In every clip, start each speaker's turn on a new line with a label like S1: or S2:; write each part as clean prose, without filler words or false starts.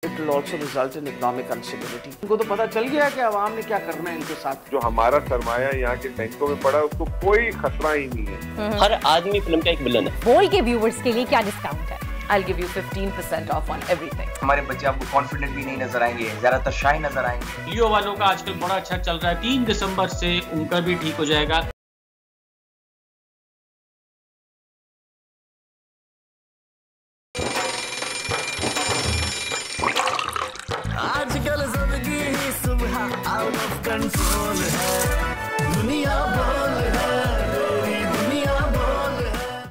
S1: It will also result in economic instability. इनको तो पता चल गया कि अवाम ने क्या करना है इनके साथ।
S2: जो हमारा सरमाया यहाँ के बैंकों में पड़ा है उसको कोई खतरा ही नहीं है।
S3: हर आदमी फिल्म का एक विलन है।
S4: बोल के व्यूवर्स के लिए क्या डिस्काउंट है?
S5: I'll give you 15% off on everything.
S6: हमारे बच्चे आपको कॉन्फिडेंट भी नहीं नजर आएंगे, ज्यादातर शाय नजर आएंगे।
S7: लियो वालों का आजकल बड़ा अच्छा चल रहा है, 3 दिसंबर से उनका भी ठीक हो जाएगा।
S8: आजकल सबकी ही सुबह आउट ऑफ कंट्रोल है, दुनिया बोल है, तेरी दुनिया बोल है।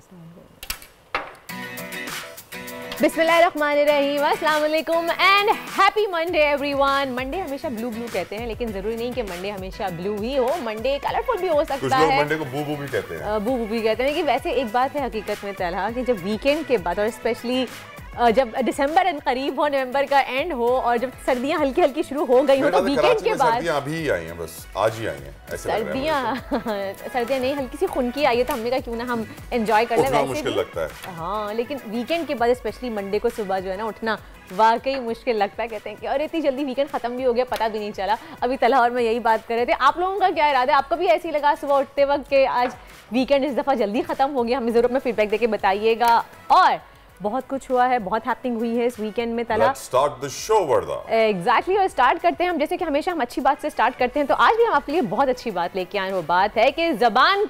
S4: बिस्मिल्लाहिर्रहमानिर्रहीम, अस्सलाम वालेकुम and happy Monday everyone. Monday हमेशा ब्लू ब्लू कहते हैं, लेकिन जरूरी नहीं कि मंडे हमेशा ब्लू ही हो, मंडे कलरफुल भी हो सकता है।
S9: कुछ लोग मंडे को बू बू भी कहते हैं।
S4: बू बू भी कहते हैं, लेकिन वैसे एक बात है हकीकत में तलहा कि जब वीकेंड के बाद और स्पेशली जब दिसंबर करीब हो, नवंबर का एंड हो और जब सर्दियां हल्की हल्की शुरू हो गई हो, तो वीकेंड के बाद
S9: सर्दियां अभी ही आई हैं, बस आज ही आई हैं। ऐसे
S4: सर्दियां नहीं, हल्की सी खुनकी आई है, तो हमने कहा क्यों ना हम एंजॉय कर लें। वैसे
S9: मुश्किल लगता है।
S4: हाँ, लेकिन वीकेंड के बाद स्पेशली मंडे को सुबह जो है ना उठना वाकई मुश्किल लगता है। कहते हैं कि और इतनी जल्दी वीकेंड खत्म भी हो गया, पता भी नहीं चला। अभी तलहा और मैं यही बात कर रहे थे। आप लोगों का क्या इरादा है? आपको भी ऐसी लगा सुबह उठते वक्त कि आज वीकेंड इस दफ़ा जल्दी खत्म हो गया? हमें ज़रूर अपना फीडबैक देके बताइएगा। और बहुत कुछ हुआ है, बहुत हैपनिंग हुई है इस वीकेंड में तला।
S9: Let's start the show, Warda.
S4: Exactly, और स्टार्ट करते हैं हम, जैसे कि हमेशा हम अच्छी बात से स्टार्ट करते हैं, तो आज भी हम आपके लिए बहुत अच्छी बात लेके आए। वो बात है कि ज़बान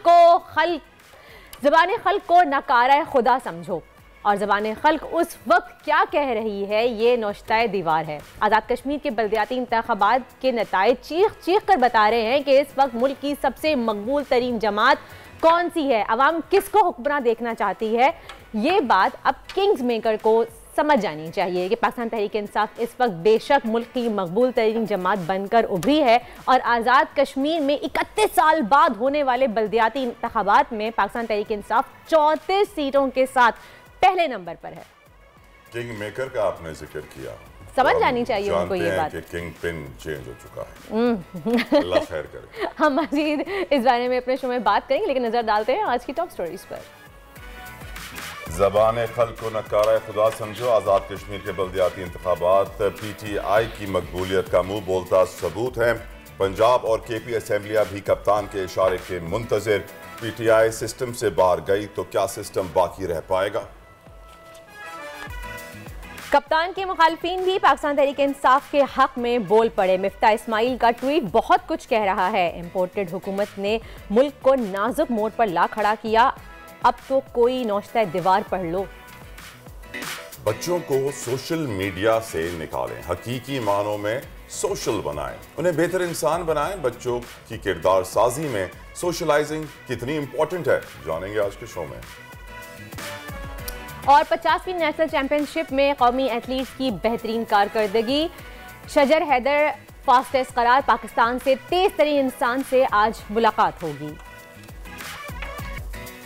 S4: खल्क को नकारा खुदा समझो। और ज़बान खल्क उस वक्त क्या कह रही है, ये नौश्ताए दीवार है। आज़ाद कश्मीर के बल्दियाती इंतखाबात के नताइज चीख चीख कर बता रहे हैं कि इस वक्त मुल्क की सबसे मकबूल तरीन जमात कौन सी है, अवाम किसको हुक्मरान देखना चाहती है। ये बात अब किंग्स मेकर को समझ जानी चाहिए कि पाकिस्तान तहरीक इंसाफ इस वक्त बेशक मुल्क की मकबूल तरीन जमात बनकर उभरी है और आज़ाद कश्मीर में 31 साल बाद होने वाले बल्दियाती इंतखाबात में पाकिस्तान तहरीक इंसाफ 34 सीटों के साथ पहले नंबर पर है।
S9: किंग मेकर का आपने जिक्र किया,
S4: समझ जानी चाहिए उनको ये बात।
S9: किंग पिन चेंज हो चुका है। अल्लाह खैर करे।
S4: हम मजीद इस बारे में अपने शो में बात करेंगे, लेकिन नजर डालते हैं आज की टॉप स्टोरीज पर।
S9: ज़बान खल्क को नकारा खुदा समझो। आज़ाद कश्मीर के बल्दियाती इंतखाबात PTI की मकबूलियत का मुंह बोलता सबूत है। पंजाब और KP असम्बलियाँ भी कप्तान के इशारे के मुंतज़िर। PTI सिस्टम से बाहर गई तो क्या सिस्टम बाकी रह पाएगा?
S4: कप्तान के मुखालफिन भी पाकिस्तान तहरीक इंसाफ के हक में बोल पड़े। मिफ्ता इस्माइल का ट्वीट बहुत कुछ कह रहा है। इम्पोर्टेड हुकूमत ने मुल्क को नाजुक मोड़ पर ला खड़ा किया, अब तो कोई नौश्ता दीवार पढ़ लो।
S9: बच्चों को सोशल मीडिया से निकालें, हकीकी मानों में सोशल बनाएं, उन्हें बेहतर इंसान बनाएं। बच्चों की किरदार साजी में सोशलाइजिंग कितनी इंपॉर्टेंट है, जानेंगे आज के शो में।
S4: और 50वीं नेशनल चैंपियनशिप में कौमी एथलीट्स की बेहतरीन कारकर्दगी। शजर हैदर फास्टेस्ट करार, पाकिस्तान से तेज तरीन इंसान से आज मुलाकात होगी।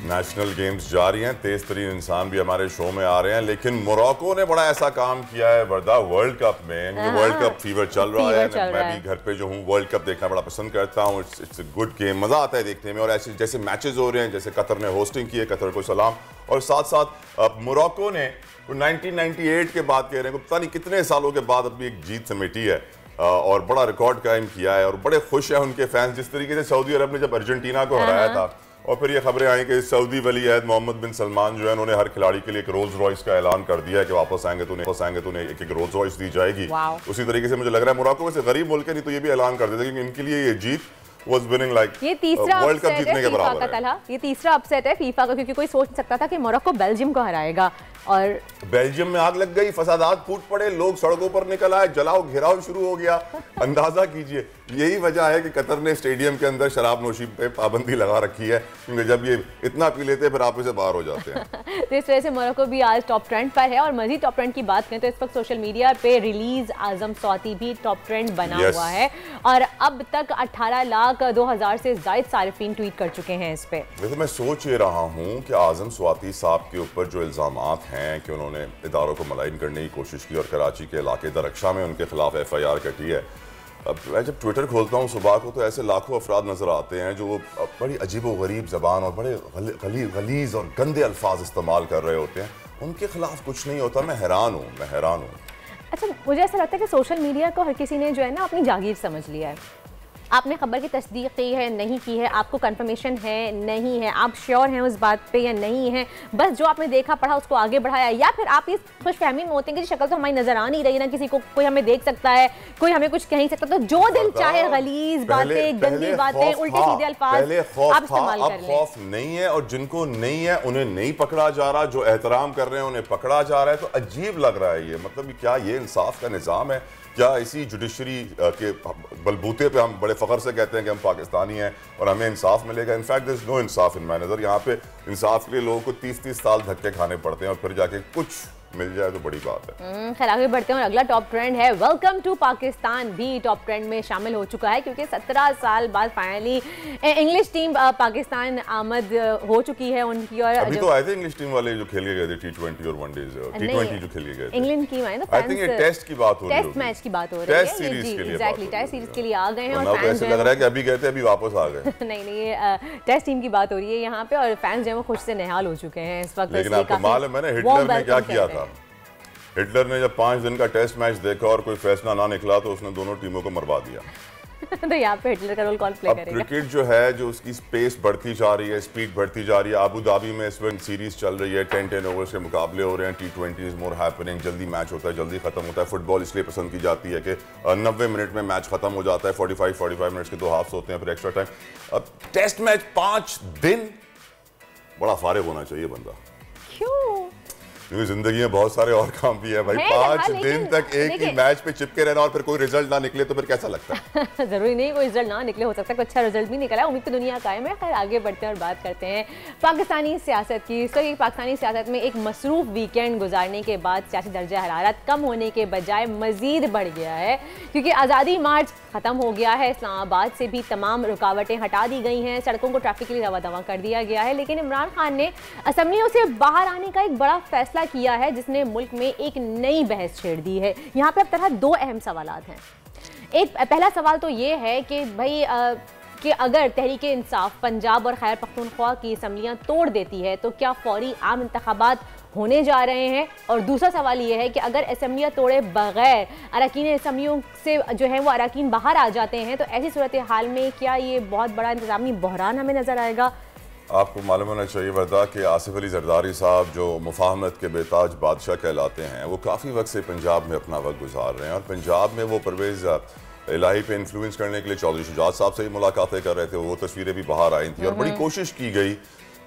S9: नेशनल गेम्स जारी हैं, तेज तरीन इंसान भी हमारे शो में आ रहे हैं, लेकिन मोरक्को ने बड़ा ऐसा काम किया है वर्दा वर्ल्ड कप में। वर्ल्ड कप फीवर चल रहा है। मैं भी घर पे जो हूँ वर्ल्ड कप देखना बड़ा पसंद करता हूँ। इट्स अ गुड गेम, मजा आता है देखने में। और ऐसे जैसे मैचेस हो रहे हैं, जैसे कतर ने होस्टिंग की है, कतर को सलाम। और साथ साथ मोरक्को ने 1998 के बाद कह रहे हैं, पता नहीं कितने सालों के बाद अपनी एक जीत समेटी है और बड़ा रिकॉर्ड कायम किया है। और बड़े खुश हैं उनके फैंस, जिस तरीके से सऊदी अरब ने जब अर्जेंटीना को हराया था। और फिर ये खबरें आई कि सऊदी वली अहद मोहम्मद बिन सलमान जो है, उन्होंने हर खिलाड़ी के लिए एक रोल्स रॉयस का ऐलान कर दिया है कि वापस आएंगे तो उन्हें एक एक रोल्स रॉयस दी जाएगी। उसी तरीके से मुझे लग रहा है मोरक्को वैसे गरीब मुल्क है, नहीं तो ये भी ऐलान कर देते कि इनके लिए ये जीत was winning like
S4: ये तीसरा
S9: वर्ल्ड कप जीतने के बराबर है।
S4: ये तीसरा अपसेट है फीफा का, क्योंकि कोई सोच नहीं सकता था कि मोरक्को बेल्जियम को हराएगा। और
S9: बेल्जियम में आग लग गई, फसादात फूट पड़े, लोग सड़कों पर निकल आए, जलाओ घेराव शुरू हो गया। अंदाजा कीजिए, यही वजह है कि कतर ने स्टेडियम के अंदर शराब नोशी पे पाबंदी लगा रखी है, क्योंकि जब ये इतना पी लेते हैं फिर आप इसे बाहर हो जाते हैं।
S4: तो इस वजह से मोरक्को भी आज टॉप ट्रेंड पर है। और मजीद टॉप ट्रेंड की बात करें तो इस वक्त सोशल मीडिया पे रिलीज आजम सौती भी टॉप ट्रेंड बना हुआ है और अब तक 18,02,000 से ज्यादा सारिफीन ट्वीट कर चुके हैं इस पे।
S9: वैसे मैं सोच ये रहा हूँ कि आजम स्वाति साहब के ऊपर जो इल्जामात हैं कि उन्होंने इदारों को मलाइन करने की कोशिश की और कराची के इलाके दरख्शा में उनके खिलाफ FIR कटी है। अब मैं जब ट्विटर खोलता हूँ सुबह को तो ऐसे लाखों अफराद नज़र आते हैं जो बड़ी अजीब व गरीब ज़बान और बड़े गलीज़ और गंदे अल्फाज इस्तेमाल कर रहे होते हैं। उनके खिलाफ कुछ नहीं होता। मैं हैरान हूँ।
S4: अच्छा, मुझे ऐसा लगता है कि सोशल मीडिया को हर किसी ने जो है ना अपनी जागीर समझ लिया है। आपने खबर की तस्दीक की है, नहीं की है, आपको कंफर्मेशन है, नहीं है, आप श्योर हैं उस बात पे या नहीं है, बस जो आपने देखा पढ़ा उसको आगे बढ़ाया, या फिर आप इस खुशफहमी में होते हैं कि शक्ल तो हमारी नजर आ नहीं रही ना, किसी को कोई हमें देख सकता है, कोई हमें कुछ कह नहीं सकता, तो जो दिल चाहे गलीज बातें, गंदी बातें, उल्टे सीधे अल्फाज आप इस्तेमाल कर लें।
S9: खौफ नहीं है, और जिनको नहीं है उन्हें नहीं पकड़ा जा रहा, जो एहतराम कर रहे हैं उन्हें पकड़ा जा रहा है, तो अजीब लग रहा है ये। मतलब क्या ये इंसाफ का निज़ाम है? क्या इसी जुडिशरी के बलबूते पे हम बड़े फ़ख्र से कहते हैं कि हम पाकिस्तानी हैं और हमें इंसाफ मिलेगा? इनफैक्ट देयर इज नो इंसाफ इन माय नज़र। यहाँ पे इंसाफ के लिए लोगों को 30-30 साल धक्के खाने पड़ते हैं और फिर जाके कुछ मिल जाए तो बड़ी बात है।
S4: खैर आगे बढ़ते हैं और अगला टॉप ट्रेंड है वेलकम टू पाकिस्तान भी टॉप ट्रेंड में शामिल हो चुका है, क्योंकि 17 साल बाद फाइनली इंग्लिश टीम पाकिस्तान आमद हो चुकी है उनकी। और
S9: अभी तो आए थे इंग्लिश टीम वाले जो खेल के गए थे T20 और वनडेज, T20 जो खेल के गए थे
S4: इंग्लैंड की आई
S9: थिंक ये टेस्ट की बात हो रही है,
S4: टेस्ट मैच की बात हो रही है,
S9: टेस्ट सीरीज के लिए,
S4: एग्जैक्टली टेस्ट सीरीज के लिए आ गए हैं और
S9: फैंस ऐसे लग रहा है कि अभी गए थे अभी वापस आ गए।
S4: नहीं ये टेस्ट टीम की बात हो रही है यहाँ पे, और फैंस जो है वो खुश से निहाल हो चुके हैं इस वक्त।
S9: लेकिन आपको मालूम है ना हिटलर ने क्या किया था? हिटलर ने जब 5 दिन का टेस्ट मैच देखा और कोई फैसला ना निकला तो उसने दोनों टीमों को मरवा दिया।
S4: तो यहाँ पे हिटलर का रोल कौन प्ले करेगा?
S9: क्रिकेट जो है, जो उसकी स्पेस बढ़ती जा रही है, स्पीड बढ़ती जा रही है। अबू धाबी में इस वक्त सीरीज चल रही है, 10-10 ओवर्स के मुकाबले हो रहे हैं, T20 इज मोर हैपनिंग, जल्दी मैच होता है, जल्दी खत्म होता है। फुटबॉल इसलिए पसंद की जाती है कि 90 मिनट में मैच खत्म हो जाता है, 45 मिनट्स के 2 हाफ्स होते हैं, फिर एक्स्ट्रा टाइम। अब टेस्ट मैच 5 दिन, बड़ा फारिग होना चाहिए बंदा।
S4: क्यों?
S9: क्योंकि जिंदगी में बहुत सारे और काम भी है भाई। 5 दिन तक एक ही मैच पे चिपके रहना और फिर कोई रिजल्ट ना निकले तो फिर कैसा लगता है?
S4: जरूरी नहीं कोई रिजल्ट ना निकले, हो सकता है कोई अच्छा रिजल्ट भी निकला है। उम्मीद पे दुनिया कायम है। खैर आगे बढ़ते हैं और बात करते हैं पाकिस्तानी सियासत की। तो ये पाकिस्तानी सियासत में एक मसरूफ वीकेंड गुजारने के बाद सियासी दर्जा हरारत कम होने के बजाय मजीद बढ़ गया है, क्योंकि आज़ादी मार्च ख़त्म हो गया है। इस्लामाबाद से भी तमाम रुकावटें हटा दी गई हैं, सड़कों को ट्रैफिक के लिए रवा दवा कर दिया गया है। लेकिन इमरान खान ने असम्बलियों से बाहर आने का एक बड़ा फैसला किया है, जिसने मुल्क में एक नई बहस छेड़ दी है। यहाँ पे अब तरह 2 अहम सवालात हैं। एक पहला सवाल तो ये है कि भाई कि अगर तहरीक इंसाफ पंजाब और खैबर पख्तूनख्वा की असम्बलियाँ तोड़ देती है तो क्या फौरी आम इंतखाबात होने जा रहे हैं? और दूसरा सवाल ये है कि अगर असम्बलियाँ तोड़े बगैर अरकान असम्बलियों से जो है वो अरकान बाहर आ जाते हैं तो ऐसी सूरत हाल में क्या ये बहुत बड़ा इंतजामी बहरान हमें नजर आएगा?
S9: आपको मालूम होना चाहिए वर्दा कि आसिफ अली जरदारी साहब जो मुफाहमत के बेताज बादशाह कहलाते हैं, वो काफ़ी वक्त से पंजाब में अपना वक्त गुजार रहे हैं। और पंजाब में वो परवेज़ इलाही पे इन्फ्लुएंस करने के लिए चौधरी शुजात साहब से ही मुलाकातें कर रहे थे। वो तस्वीरें भी बाहर आई थी और बड़ी कोशिश की गई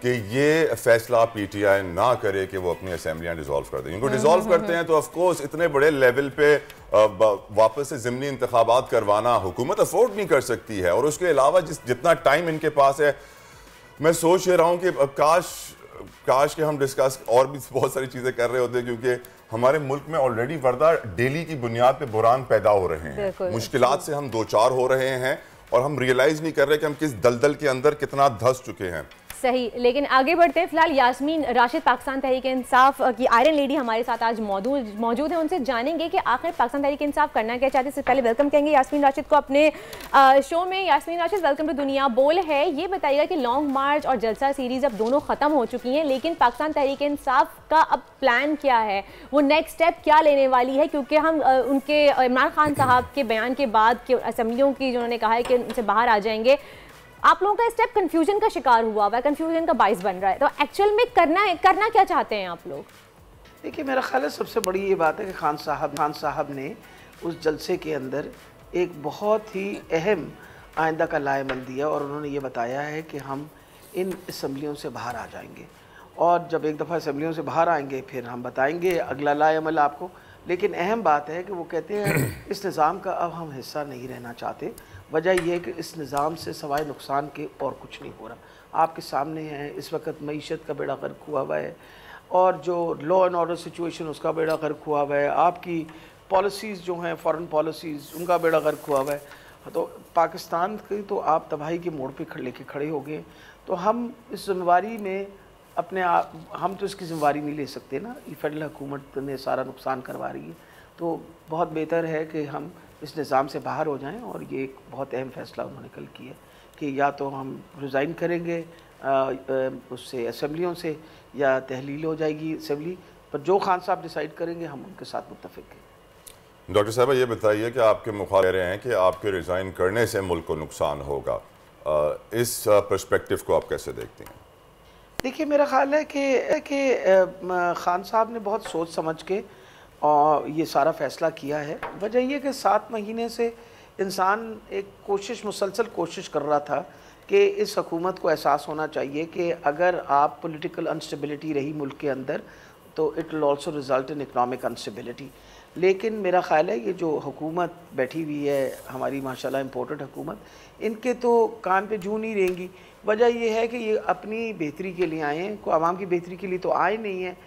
S9: कि ये फैसला PTI ना करे कि वो अपनी असेंबलियाँ डिसॉल्व कर दें। इनको डिसॉल्व करते हैं तो ऑफकोर्स इतने बड़े लेवल पे वापस से ज़िमनी इंतखाबात करवाना हुकूमत अफोर्ड नहीं कर सकती है। और उसके अलावा जितना टाइम इनके पास है, मैं सोच रहा हूँ कि काश के हम डिस्कस और भी बहुत सारी चीज़ें कर रहे होते, क्योंकि हमारे मुल्क में ऑलरेडी वर्दा डेली की बुनियाद पे बुरान पैदा हो रहे हैं, मुश्किलात से हम 2-4 हो रहे हैं और हम रियलाइज़ नहीं कर रहे कि हम किस दलदल के अंदर कितना धंस चुके हैं।
S4: सही, लेकिन आगे बढ़ते हैं। फिलहाल यास्मीन राशिद पाकिस्तान तहरीक इंसाफ की आयरन लेडी हमारे साथ आज मौजूद है। उनसे जानेंगे कि आखिर पाकिस्तान तहरीक इंसाफ करना क्या चाहते हैं। इससे पहले वेलकम कहेंगे यास्मीन राशिद को अपने शो में। यास्मीन राशिद, वेलकम टू दुनिया बोल है। ये बताइएगा कि लॉन्ग मार्च और जलसा सीरीज अब दोनों खत्म हो चुकी हैं, लेकिन पाकिस्तान तहरीक इंसाफ का अब प्लान क्या है, वो नेक्स्ट स्टेप क्या लेने वाली है? क्योंकि हम उनके इमरान खान साहब के बयान के बाद कि असम्बलियों की जिन्होंने कहा है कि उनसे बाहर आ जाएंगे, आप लोगों का स्टेप कंफ्यूजन का शिकार हुआ है, कंफ्यूजन का बाइस बन रहा है। तो एक्चुअल में करना क्या चाहते हैं आप लोग?
S1: देखिए, मेरा ख्याल है सबसे बड़ी ये बात है कि खान साहब ने उस जलसे के अंदर एक बहुत ही अहम आइंदा का लाएमल दिया और उन्होंने ये बताया है कि हम इन असम्बलियों से बाहर आ जाएंगे, और जब एक दफ़ा असम्बलियों से बाहर आएंगे फिर हम बताएंगे अगला लाएमल आपको। लेकिन अहम बात है कि वो कहते हैं इस निज़ाम का अब हम हिस्सा नहीं रहना चाहते। वजह यह है कि इस निज़ाम से सवाए नुकसान के और कुछ नहीं हो रहा। आपके सामने है इस वक्त मईशत का बेड़ा गर्क हुआ हुआ है, और जो लॉ एंड ऑर्डर सिचुएशन उसका बेड़ा गर्क हुआ हुआ है, आपकी पॉलिसीज़ जो हैं फॉरेन पॉलिसीज़ उनका बेड़ा गर्क हुआ हुआ है। तो पाकिस्तान की तो आप तबाही के मोड़ पर लेके खड़े हो गए। तो हम इस जिम्मेवारी में अपने आप, हम तो इसकी जिम्मेवारी नहीं ले सकते ना, ये फेडरल हुकूमत ने सारा नुकसान करवा रही है। तो बहुत बेहतर है कि हम इस निज़ाम से बाहर हो जाएं, और ये एक बहुत अहम फैसला उन्होंने कल किया कि या तो हम रिज़ाइन करेंगे उससे असम्बलियों से, या तहलील हो जाएगी असम्बली पर। जो खान साहब डिसाइड करेंगे हम उनके साथ मुत्तफ़िक हैं।
S9: डॉक्टर साहब ये बताइए कि आपके मुखालिफ कह रहे हैं कि आपके रिज़ाइन करने से मुल्क को नुकसान होगा, इस पर्सपेक्टिव को आप कैसे देखते हैं?
S1: देखिए, मेरा ख्याल है कि खान साहब ने बहुत सोच समझ के और ये सारा फ़ैसला किया है। वजह यह कि 7 महीने से इंसान एक मुसलसल कोशिश कर रहा था कि इस हुकूमत को एहसास होना चाहिए कि अगर आप पॉलिटिकल अनस्टेबिलिटी रही मुल्क के अंदर तो it will also result in economic instability. लेकिन मेरा ख्याल है ये जो हुकूमत बैठी हुई है हमारी माशाल्लाह इम्पोर्टेड हुकूमत, इनके तो कान पे जूं नहीं रहेंगी। वजह यह है कि ये अपनी बेहतरी के लिए आए हैं, कोई आवाम की बेहतरी के लिए तो आए नहीं हैं।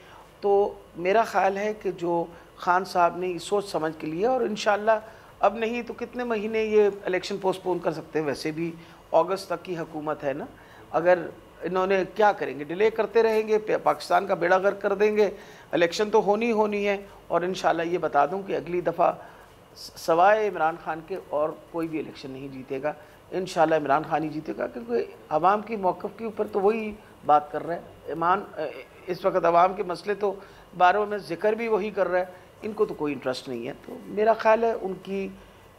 S1: तो मेरा ख्याल है कि जो खान साहब ने सोच समझ के लिए, और इंशाल्लाह अब नहीं तो कितने महीने ये इलेक्शन पोस्टपोन कर सकते हैं, वैसे भी अगस्त तक की हुकूमत है ना। अगर इन्होंने क्या करेंगे, डिले करते रहेंगे, पाकिस्तान का बेड़ा गर्क कर देंगे। इलेक्शन तो होनी है, और इंशाल्लाह ये बता दूं कि अगली दफ़ा सवाए इमरान खान के और कोई भी इलेक्शन नहीं जीतेगा। इंशाल्लाह इमरान खान ही जीतेगा, क्योंकि आवाम की मौक़िफ़ के ऊपर तो वही बात कर रहा है। इस वक्त आवाम के मसले तो बारों में ज़िक्र भी वही कर रहा है, इनको तो कोई इंटरेस्ट नहीं है। तो मेरा ख्याल है उनकी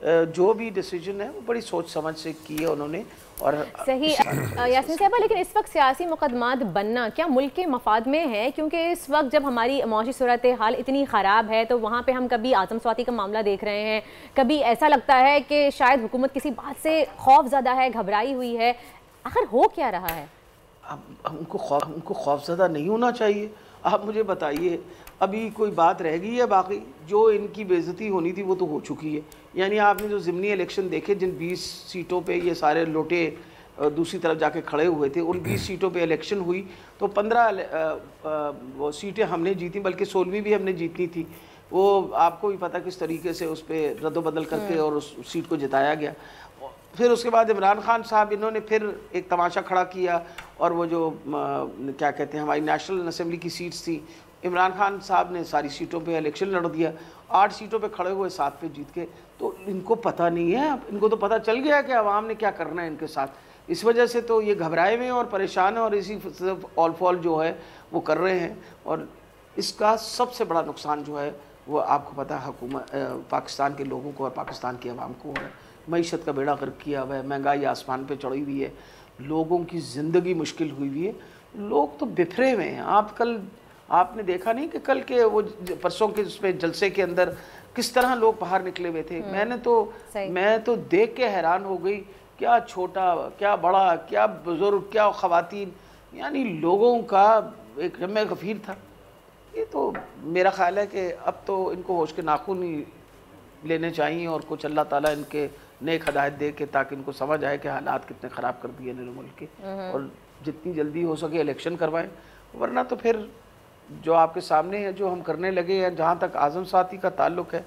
S1: जो भी डिसीजन है वो बड़ी सोच समझ से की है उन्होंने। और
S4: सही यास्मीन साहबा, लेकिन इस वक्त सियासी मुकदमात बनना क्या मुल्क के मफाद में है? क्योंकि इस वक्त जब हमारी मौशी सूरत हाल इतनी ख़राब है तो वहाँ पे हम कभी आज़म स्वाति का मामला देख रहे हैं, कभी ऐसा लगता है कि शायद हुकूमत किसी बात से खौफज़दा है, घबराई हुई है। आखिर हो क्या रहा है?
S1: उनको खौफज़दा नहीं होना चाहिए। आप मुझे बताइए, अभी कोई बात रह गई है बाकी? जो इनकी बेइज्जती होनी थी वो तो हो चुकी है। यानी आपने जो ज़िमनी इलेक्शन देखे, जिन 20 सीटों पे ये सारे लोटे दूसरी तरफ जाके खड़े हुए थे, उन 20 सीटों पे इलेक्शन हुई तो 15 वो सीटें हमने जीती, बल्कि 16वीं भी हमने जीतनी थी। वो आपको भी पता किस तरीके से उस पर रद्दोबदल करके और उस सीट को जिताया गया। फिर उसके बाद इमरान खान साहब इन्होंने फिर एक तमाशा खड़ा किया, और वो जो क्या कहते हैं हमारी नेशनल असेंबली की सीट्स थी, इमरान खान साहब ने सारी सीटों पे इलेक्शन लड़ दिया, 8 सीटों पे खड़े हुए 7 पे जीत के। तो इनको पता नहीं है, इनको तो पता चल गया कि आवाम ने क्या करना है इनके साथ। इस वजह से तो ये घबराए हुए हैं और परेशान हैं, और इसी ऑल फॉल जो है वो कर रहे हैं। और इसका सबसे बड़ा नुकसान जो है वो आपको पता है हुकूमत पाकिस्तान के लोगों को और पाकिस्तान की आवाम को है। मईशत का बेड़ा गर्क किया हुआ है, महंगाई आसमान पे चढ़ी हुई है, लोगों की ज़िंदगी मुश्किल हुई हुई है, लोग तो बिखरे हुए हैं। आपने देखा नहीं कि कल के वो परसों के उसमें जलसे के अंदर किस तरह लोग बाहर निकले हुए थे। मैं तो देख के हैरान हो गई, क्या छोटा क्या बड़ा, क्या बुजुर्ग, क्या ख़वातीन, यानी लोगों का एक जमे गफ़ीर था। ये तो मेरा ख्याल है कि अब तो इनको होश के नाखून ही लेने चाहिए, और कुछ अल्लाह ताला इनके नेक हदायत दे के, ताकि इनको समझ आए कि हालात कितने ख़राब कर दिए इन्होंने मुल्क के, और जितनी जल्दी हो सके इलेक्शन करवाएं। वरना तो फिर जो आपके सामने है, जो हम करने लगे हैं, जहाँ तक आज़म स्वाति का ताल्लुक है,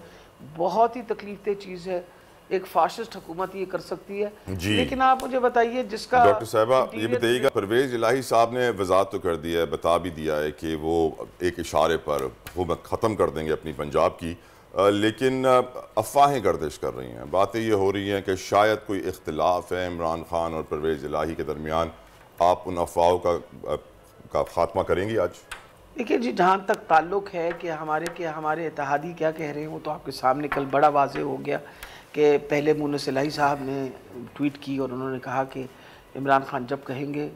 S1: बहुत ही तकलीफदेह चीज़ है। एक फाशिस्ट हुकूमत ये कर सकती है। लेकिन आप मुझे बताइए, जिसका
S9: डॉक्टर साहबा ये बताइएगा, परवेज़ इलाही साहब ने वजाहत तो कर दिया है, बता भी दिया है कि वो एक इशारे पर हुकूमत ख़त्म कर देंगे अपनी पंजाब की, लेकिन अफवाहें गर्दिश कर रही हैं, बातें ये हो रही हैं कि शायद कोई इख्तिलाफ है इमरान खान और परवेज़ इलाही के दरमियान। आप उन अफवाहों का खात्मा करेंगी आज?
S1: देखिए जी, जहाँ तक ताल्लुक़ है कि हमारे इत्तेहादी क्या कह रहे हैं, वो तो आपके सामने कल बड़ा वाज़ेह हो गया कि पहले मुन्नस इलाही साहब ने ट्वीट की और उन्होंने कहा कि इमरान खान जब कहेंगे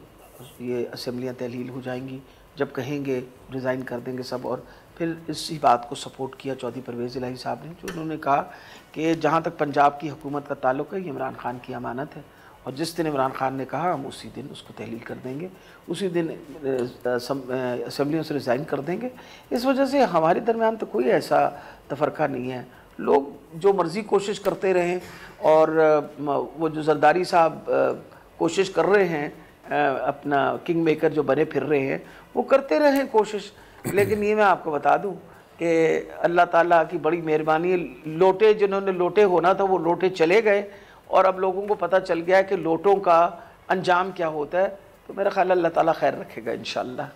S1: ये असम्बलियाँ तहलील हो जाएंगी, जब कहेंगे रिज़ाइन कर देंगे सब। और फिर इसी बात को सपोर्ट किया चौधरी परवेज़ इलाही साहब ने, जो उन्होंने कहा कि जहाँ तक पंजाब की हुकूमत का ताल्लुक़ है, ये इमरान खान की अमानत है, और जिस दिन इमरान खान ने कहा हम उसी दिन उसको तहलील कर देंगे, उसी दिन असम्बलियों से रिज़ाइन कर देंगे। इस वजह से हमारे दरमियान तो कोई ऐसा तफरका नहीं है। लोग जो मर्ज़ी कोशिश करते रहें, और वो जो जरदारी साहब कोशिश कर रहे हैं, अपना किंग मेकर जो बने फिर रहे हैं, वो करते रहें कोशिश। लेकिन ये मैं आपको बता दूं कि अल्लाह ताला की बड़ी मेहरबानी, लोटे जिन्होंने लोटे होना था वो लोटे चले गए, और अब लोगों को पता चल गया है कि लोटों का अंजाम क्या होता है। तो मेरा ख्याल अल्लाह ताला खैर रखेगा इंशाल्लाह।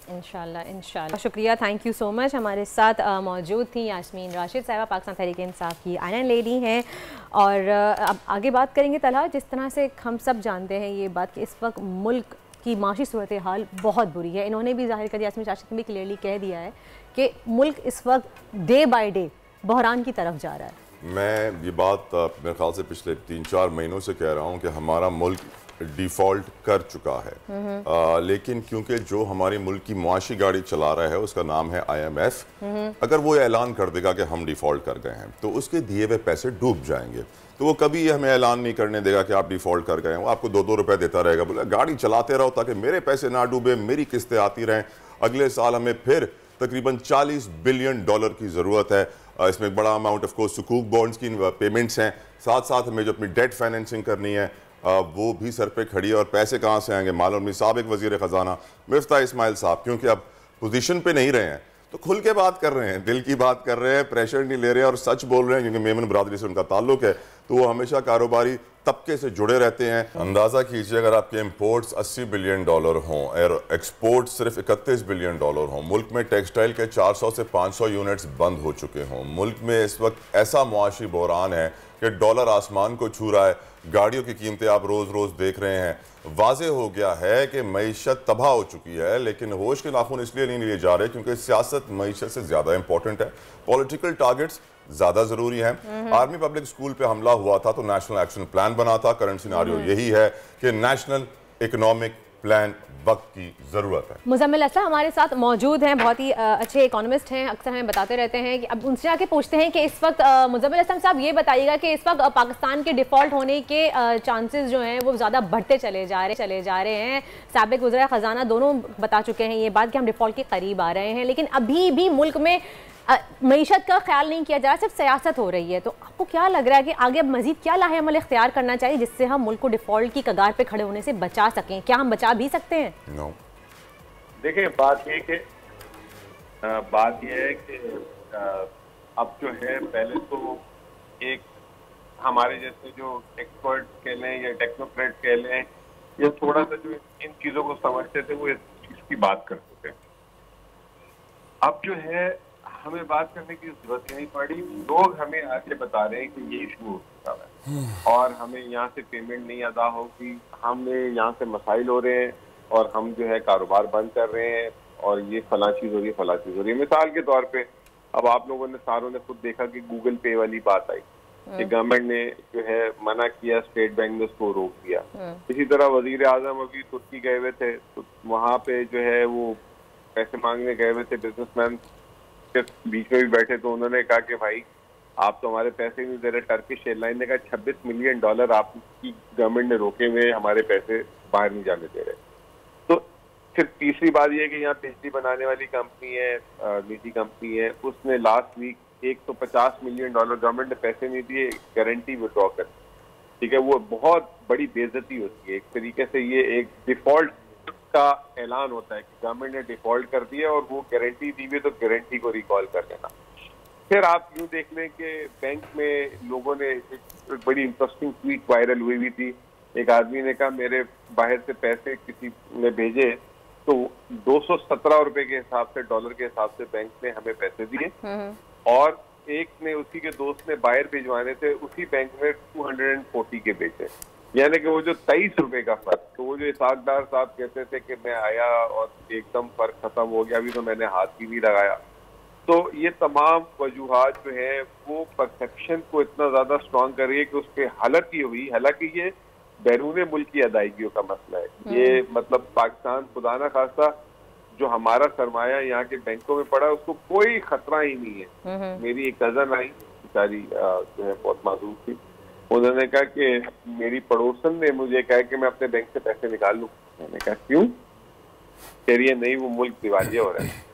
S4: इंशाल्लाह। शुक्रिया, थैंक यू सो मच। हमारे साथ मौजूद थी यास्मीन राशिद साहिबा, पाकिस्तान तहरीक इंसाफ की आयरन लेडी हैं। और अब आगे बात करेंगे तलहा, जिस तरह से हम सब जानते हैं ये बात कि इस वक्त मुल्क की माशी सूरत हाल बहुत बुरी है। इन्होंने भी जाहिर कर दिया, यास्मीन राशिद ने भी क्लियरली कह दिया है कि मुल्क इस वक्त डे बाय डे बहरान की तरफ जा रहा है।
S9: मैं ये बात मेरे ख्याल से पिछले 3-4 महीनों से कह रहा हूँ कि हमारा मुल्क डिफ़ॉल्ट कर चुका है, लेकिन क्योंकि जो हमारे मुल्क की मुआशी गाड़ी चला रहा है उसका नाम है IMF, अगर वो ऐलान कर देगा कि हम डिफ़ॉल्ट कर गए हैं तो उसके दिए हुए पैसे डूब जाएंगे। तो वो कभी हमें ऐलान नहीं करने देगा कि आप डिफ़ॉल्ट कर गए हैं, वो आपको 2-2 रुपए देता रहेगा, बोला गाड़ी चलाते रहो ताकि मेरे पैसे ना डूबे, मेरी किस्तें आती रहें। अगले साल हमें फिर तकरीबन $40 बिलियन की ज़रूरत है। इसमें एक बड़ा अमाउंट ऑफ कोर्स सुकूक बॉन्ड्स की पेमेंट्स हैं, साथ साथ हमें जो अपनी डेट फाइनेंसिंग करनी है वो भी सर पे खड़ी है। और पैसे कहाँ से आएंगे? मालूम नहीं। साबिक वज़ीर ख़जाना मिफ्ता इस्माइल साहब क्योंकि अब पोजीशन पे नहीं रहे हैं तो खुल के बात कर रहे हैं, दिल की बात कर रहे हैं, प्रेशर नहीं ले रहे हैं और सच बोल रहे हैं, क्योंकि मेमन बरादरी से उनका ताल्लुक है तो वो हमेशा कारोबारी तबके से जुड़े रहते हैं। अंदाज़ा कीजिए अगर आपके इंपोर्ट्स $80 बिलियन हों और एक्सपोर्ट सिर्फ $31 बिलियन हों, मुल्क में टेक्सटाइल के 400 से 500 यूनिट्स बंद हो चुके हों, मुल्क में इस वक्त ऐसा मुआशी बहरान है कि डॉलर आसमान को छू रहा है, गाड़ियों की कीमतें आप रोज़ रोज़ देख रहे हैं, वाज़े हो गया है कि मईशत तबाह हो चुकी है। लेकिन होश के नाखून इसलिए नहीं लिए जा रहे क्योंकि सियासत मईशत से ज़्यादा इंपॉर्टेंट है, पॉलिटिकल टारगेट्स ज़्यादा ज़रूरी हैं। आर्मी पब्लिक स्कूल पे हमला हुआ था तो नेशनल एक्शन प्लान बना था। करंट सिनारियो यही है कि नेशनल इकोनॉमिक प्लान वक्त की ज़रूरत है।
S4: मुज़म्मिल असलम हमारे साथ मौजूद हैं, बहुत ही अच्छे इकोनॉमिस्ट हैं, अक्सर हमें बताते रहते हैं कि अब उनसे जाके पूछते हैं कि इस वक्त मुज़म्मिल असलम साहब ये बताइएगा कि इस वक्त पाकिस्तान के डिफ़ॉल्ट होने के चांसेस जो हैं वो ज़्यादा बढ़ते चले जा रहे हैं। साबिक वज़ीर ख़जाना दोनों बता चुके हैं ये बात कि हम डिफ़ॉल्ट के करीब आ रहे हैं, लेकिन अभी भी मुल्क में मईशत का ख्याल नहीं किया जा रहा, सिर्फ सियासत हो रही है। तो आपको क्या लग रहा है कि आगे अब मजीद क्या लाहेअमल इख्तियार करना चाहिए जिससे हम मुल्क को डिफ़ॉल्ट की कगार पे खड़े होने से बचा सकें? क्या हम बचा भी सकते हैं?
S9: no.
S2: देखिए बात ये है कि अब जो है पहले तो एक हमारे जैसे जो एक्सपर्ट कह लें या टेक्नोक्रेट कह लें या थोड़ा सा जो इन चीज़ों को समझते थे वो इस चीज़ की बात करते थे। अब जो है हमें बात करने की जरूरत नहीं पड़ी, लोग हमें आके बता रहे हैं कि ये इशू हो चुका है और हमें यहाँ से पेमेंट नहीं अदा होगी, हमें यहाँ से मसाइल हो रहे हैं और हम जो है कारोबार बंद कर रहे हैं और ये फला चीज़ हो रही है, फला चीज़ हो रही है। मिसाल के तौर पे अब आप लोगों ने सारों ने खुद देखा कि गूगल पे वाली बात आई कि गवर्नमेंट ने जो है मना किया, स्टेट बैंक ने उसको रोक दिया। इसी तरह वजीर आजम अभी तुर्की गए हुए थे तो वहाँ पे जो है वो पैसे मांगने गए हुए थे, बिजनेसमैन के बीच में भी बैठे तो उन्होंने कहा कि भाई आप तो हमारे पैसे नहीं दे रहे। टर्किश एयरलाइन ने कहा $26 मिलियन आपकी गवर्नमेंट ने रोके हुए, हमारे पैसे बाहर नहीं जाने दे रहे। तो फिर तीसरी बात यह है कि यहाँ बिजली बनाने वाली कंपनी है, निजी कंपनी है, उसने लास्ट वीक $150 मिलियन गवर्नमेंट ने पैसे नहीं दिए, गारंटी विड्रॉ कर। ठीक है, वो बहुत बड़ी बेइज्जती होती है एक तरीके से। ये एक डिफॉल्ट का ऐलान होता है कि गवर्नमेंट ने डिफॉल्ट कर दिया और वो गारंटी दी हुई तो गारंटी को रिकॉल कर देना। फिर आप यूँ देख लें कि बैंक में लोगों ने एक बड़ी इंटरेस्टिंग ट्वीट वायरल हुई थी। एक आदमी ने कहा मेरे बाहर से पैसे किसी ने भेजे तो 217 रुपए के हिसाब से, डॉलर के हिसाब से बैंक ने हमें पैसे दिए और एक ने उसी के दोस्त ने बाहर भिजवाने थे, उसी बैंक में 240 के बेचे। यानी कि वो जो 23 रुपए का फर्क, तो वो जो इसाकदार साहब कहते थे कि मैं आया और एकदम फर्क खत्म हो गया, अभी तो मैंने हाथ भी नहीं लगाया। तो ये तमाम वजूहात जो है वो परसेप्शन को इतना ज्यादा स्ट्रॉन्ग कर रही है कि उस पर हालांकि हुई, हालांकि ये बैरून मुल्क की अदायगियों का मसला है। ये मतलब पाकिस्तान खुदा ना खास्ता जो हमारा सरमाया यहाँ के बैंकों में पड़ा उसको कोई खतरा ही नहीं है। मेरी एक कजन आई बेचारी जो है बहुत मासूम थी, उन्होंने कहा कि मेरी पड़ोसन ने मुझे कहा कि मैं अपने बैंक से पैसे निकाल लूं। मैंने कहा क्यों? कह रही है नहीं वो मुल्क दिवालिया हो रहा है।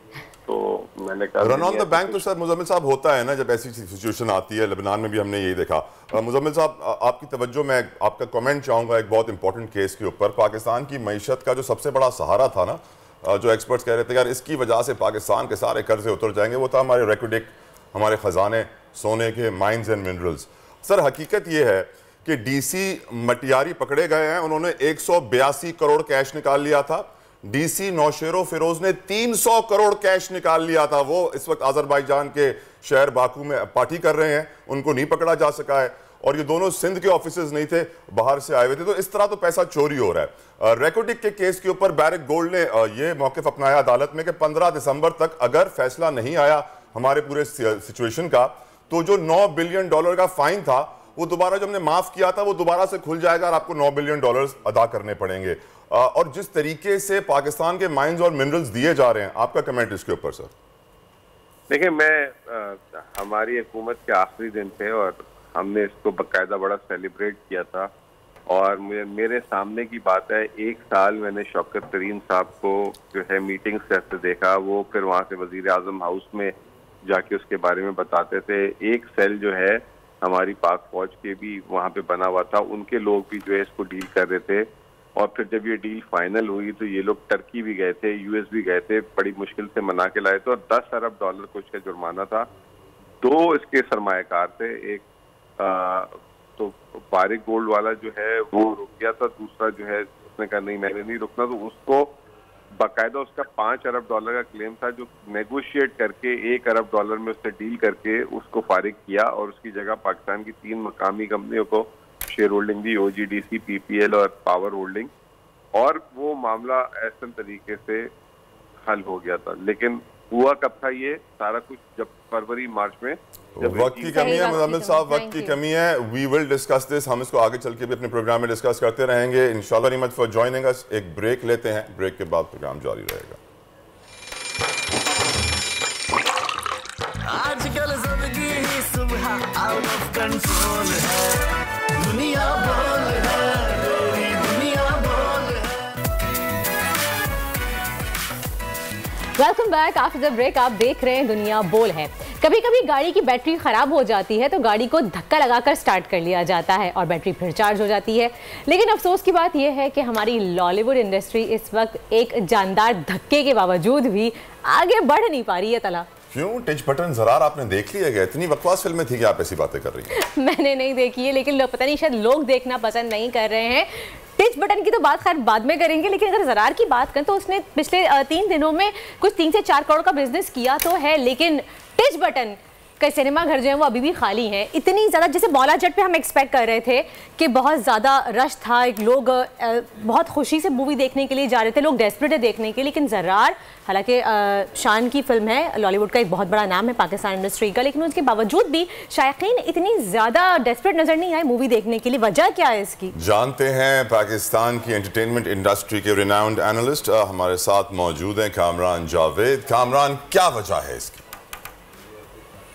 S2: तो मैंने कहा
S9: रन ऑन द बैंक तो सर मुजम्मिल साहब होता है ना, जब ऐसी सिचुएशन आती है। लेबनान में भी हमने यही देखा। मुजम्मिल साहब आपकी तवज्जो, मैं आपका कमेंट चाहूँगा एक बहुत इंपॉर्टेंट केस के ऊपर। पाकिस्तान की मईशत का जो सबसे बड़ा सहारा था ना, जो एक्सपर्ट्स कह रहे थे यार इसकी वजह से पाकिस्तान के सारे कर्जे उतर जाएंगे, वो था हमारे रेकोडिक, हमारे खजाने सोने के, माइंस एंड मिनरल्स। सर हकीकत ये है कि डीसी मटियारी पकड़े गए हैं, उन्होंने 182 करोड़ कैश निकाल लिया था। डीसी नौशेरो फिरोज ने 300 करोड़ कैश निकाल लिया था। वो इस वक्त आज़रबाईजान के शहर बाकू में पार्टी कर रहे हैं, उनको नहीं पकड़ा जा सका है। और ये दोनों सिंध के ऑफिसर्स नहीं थे, बाहर से आए हुए थे। तो इस तरह तो पैसा चोरी हो रहा है। रेकोडिक के केस के ऊपर बैरिक गोल्ड ने ये मौक़िफ़ अपनाया अदालत में कि 15 दिसंबर तक अगर फैसला नहीं आया हमारे पूरे सिचुएशन का तो जो $9 बिलियन का फाइन था वो दोबारा जो हमने माफ किया था वो दोबारा से खुल जाएगा और आपको $9 बिलियन अदा करने पड़ेंगे। और जिस तरीके से पाकिस्तान के माइंस और मिनरल्स दिए जा रहे हैं, आपका कमेंट इसके ऊपर सर?
S2: देखिए, मैं हमारी हुकूमत के आखिरी दिन थे और हमने इसको बाकायदा बड़ा सेलिब्रेट किया था और मेरे सामने की बात है, 1 साल मैंने शौकत तरीन साहब को जो है मीटिंग्स करते देखा। वो फिर वहाँ से वजीर आजम हाउस में जाके उसके बारे में बताते थे। एक सेल जो है हमारी पाक फौज के भी वहाँ पे बना हुआ था, उनके लोग भी जो है इसको डील कर रहे थे। और फिर जब ये डील फाइनल हुई तो ये लोग टर्की भी गए थे, यूएस भी गए थे, बड़ी मुश्किल से मना के लाए थे और $10 अरब कुछ का जुर्माना था। 2 इसके सरमाएकार थे, एक तो बारिक गोल्ड वाला जो है वो रुक गया था, दूसरा जो है उसने कहा नहीं मैंने नहीं रुकना, तो उसको बाकायदा उसका $5 अरब का क्लेम था जो नेगोशिएट करके $1 अरब में उससे डील करके उसको फारिग किया और उसकी जगह पाकिस्तान की 3 मकामी कंपनियों को share holding the, OGDC, PPL और पावर होल्डिंग, और वो मामला ऐसे तरीके से हल हो गया था। लेकिन हुआ कब था ये सारा कुछ? जब फरवरी मार्च में
S9: वक्त की कमी है मुज़म्मिल साहब, वक्त की कमी है। वी विल डिस्कस दिस, हम इसको आगे चल के भी अपने प्रोग्राम में डिस्कस करते रहेंगे इंशाल्लाह। Very much for joining us. एक ब्रेक लेते हैं, ब्रेक के बाद प्रोग्राम जारी रहेगा।
S8: आजकल जिंदगी ही सुबह आउट ऑफ कंट्रोल है, दुनिया बोल है, तेरी दुनिया बोल है।
S4: Welcome back after the break. आप देख रहे हैं दुनिया बोल है। कभी कभी गाड़ी की बैटरी ख़राब हो जाती है तो गाड़ी को धक्का लगाकर स्टार्ट कर लिया जाता है और बैटरी फिर चार्ज हो जाती है। लेकिन अफसोस की बात यह है कि हमारी लॉलीवुड इंडस्ट्री इस वक्त एक जानदार धक्के के बावजूद भी आगे बढ़ नहीं पा रही है। तला
S9: क्यों? टिच बटन ज़रार आपने देख लिया क्या? इतनी बकवास फिल्में थी कि आप ऐसी बातें कर रही हैं?
S4: मैंने नहीं देखी है, लेकिन पता नहीं शायद लोग देखना पसंद नहीं कर रहे हैं। टिच बटन की तो बात खैर बाद में करेंगे, लेकिन अगर ज़रार की बात करें तो उसने पिछले 3 दिनों में कुछ 3 से 4 करोड़ का बिजनेस किया तो है, लेकिन टिच बटन कई सिनेमा घर जो है वो अभी भी खाली हैं। इतनी ज़्यादा, जैसे मौला जट पे हम एक्सपेक्ट कर रहे थे कि बहुत ज़्यादा रश था, एक लोग बहुत खुशी से मूवी देखने के लिए जा रहे थे, लोग डेस्परेट है देखने के लिए। लेकिन ज़रार हालांकि शान की फिल्म है, लॉलीवुड का एक बहुत बड़ा नाम है पाकिस्तान इंडस्ट्री का, लेकिन उसके बावजूद भी शायकीन इतनी ज़्यादा डेस्परेट नज़र नहीं आए मूवी देखने के लिए। वजह क्या है इसकी? जानते हैं पाकिस्तान की एंटरटेनमेंट इंडस्ट्री के रिनाउंड एनालिस्ट हमारे साथ मौजूद हैं, कामरान जावेद। कामरान, क्या वजह है इसकी?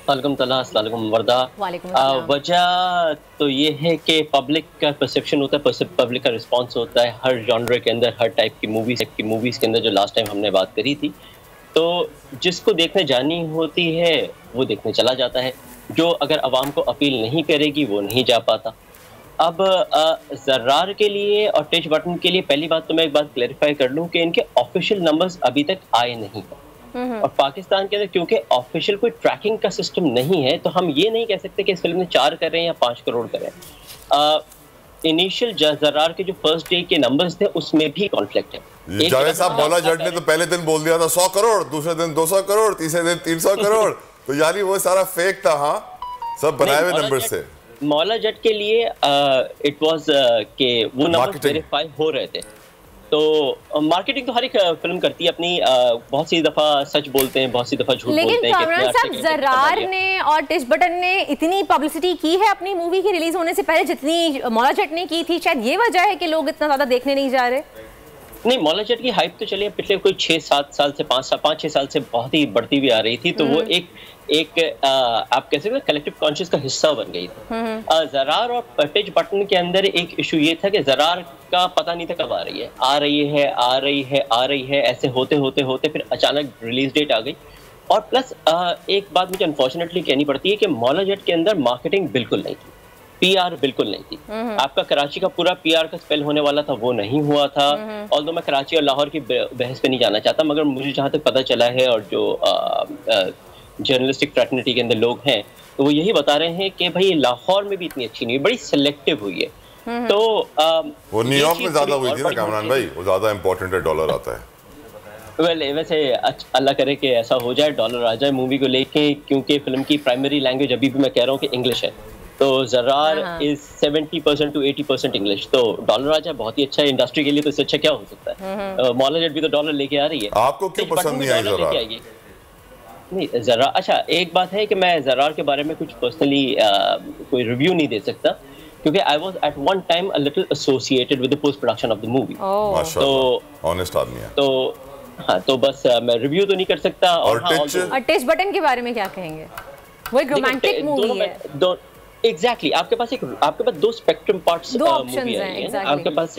S3: वर्दा। वजह तो ये है कि पब्लिक का परसेप्शन होता है, पब्लिक का रिस्पांस होता है हर जॉनर के अंदर, हर टाइप की मूवीज़ के अंदर। जो लास्ट टाइम हमने बात करी थी, तो जिसको देखने जानी होती है वो देखने चला जाता है, जो अगर आवाम को अपील नहीं करेगी वो नहीं जा पाता। अब ज़रार के लिए और टिच बटन के लिए पहली बात तो मैं एक बात क्लैरिफाई कर लूँ कि इनके ऑफिशियल नंबर्स अभी तक आए नहीं हैं। और पाकिस्तान के अंदर क्योंकि ऑफिशियल कोई ट्रैकिंग का सिस्टम नहीं है, तो हम ये नहीं कह सकते कि इस फिल्म में 4 करें या 5 करोड़ करें। इनिशियल ज़रार के जो फर्स्ट डे के नंबर्स थे उसमें भी कॉन्फ्लिक्ट है।
S9: जावेद साहब, मौला जट ने तो पहले दिन बोल दिया था 100 करोड़, दूसरे दिन 200 करोड़, तीसरे दिन 300 करोड़, तो यानी वो सारा फेक था। हाँ, सब बनाए हुए नंबर से।
S3: मौला जट के लिए इट वाज के वो नंबर वेरीफाई हो रहे थे। तो मार्केटिंग तो हर एक फिल्म करती है अपनी, बहुत सी दफा सच बोलते हैं, बहुत सी दफा झूठ बोलते हैं।
S4: लेकिन कामरान साहब, ज़रार ने और टिच बटन ने इतनी पब्लिसिटी की है अपनी मूवी की रिलीज होने से पहले जितनी मौला जट ने की थी, शायद ये वजह है कि लोग इतना ज्यादा देखने नहीं जा रहे।
S3: नहीं, मौला जट की हाइप तो चलिए पिछले कोई 6-7 साल से 5-6 साल से बहुत ही बढ़ती हुई आ रही थी, तो वो एक आप कह सकते हैं कलेक्टिव कॉन्शियस का हिस्सा बन गई थी। ज़रार और टिच बटन के अंदर एक इशू ये था कि ज़रार का पता नहीं था कब आ रही है, ऐसे होते फिर अचानक रिलीज डेट आ गई। और प्लस एक बात मुझे अनफॉर्चुनेटली कहनी पड़ती है कि मौला जट के अंदर मार्केटिंग बिल्कुल नहीं थी, PR बिल्कुल नहीं थी। आपका कराची का पूरा PR का स्पेल होने वाला था, वो नहीं हुआ था। ऑल्दो मैं कराची और लाहौर की बहस पे नहीं जाना चाहता, मगर मुझे जहाँ तक पता चला है और जो जर्नलिस्टिक फ्रेटर्निटी के अंदर लोग हैं, तो वो यही बता रहे हैं कि भाई लाहौर में भी इतनी अच्छी नहीं, बड़ी सिलेक्टिव हुई है। तो
S9: वो न्यूयॉर्क में ज्यादा हुई थी ना कामरान भाई, वो ज्यादा इंपॉर्टेंट है, डॉलर आता है।
S3: वैसे अल्लाह करे कि ऐसा हो जाए, डॉलर आ जाए मूवी को लेके, क्योंकि फिल्म की प्राइमरी लैंग्वेज अभी भी मैं कह रहा हूँ कि इंग्लिश है। तो ज़रार इज 70% to 80% इंग्लिश, तो डॉलर आ जाए बहुत ही अच्छा है इंडस्ट्री के लिए, तो इससे अच्छा क्या हो सकता है। मौला जट भी तो डॉलर लेके आ रही है।
S9: आपको क्यों पसंद नहीं आई ज़रार?
S3: नहीं जरा अच्छा एक बात है कि मैं ज़रार के बारे में कुछ पर्सनली कोई रिव्यू नहीं दे सकता क्योंकि I was at one time a little associated with the post production of the movie.
S9: तो ऑनेस्ट आदमी है।
S3: तो हाँ, तो बस मैं रिव्यू तो नहीं कर सकता। और
S4: टेस्ट बटन के बारे में क्या कहेंगे? वो एक रोमांटिक मूवी है।
S3: एग्जैक्टली आपके पास दो स्पेक्ट्रम पार्ट्स मूवी है। आपके पास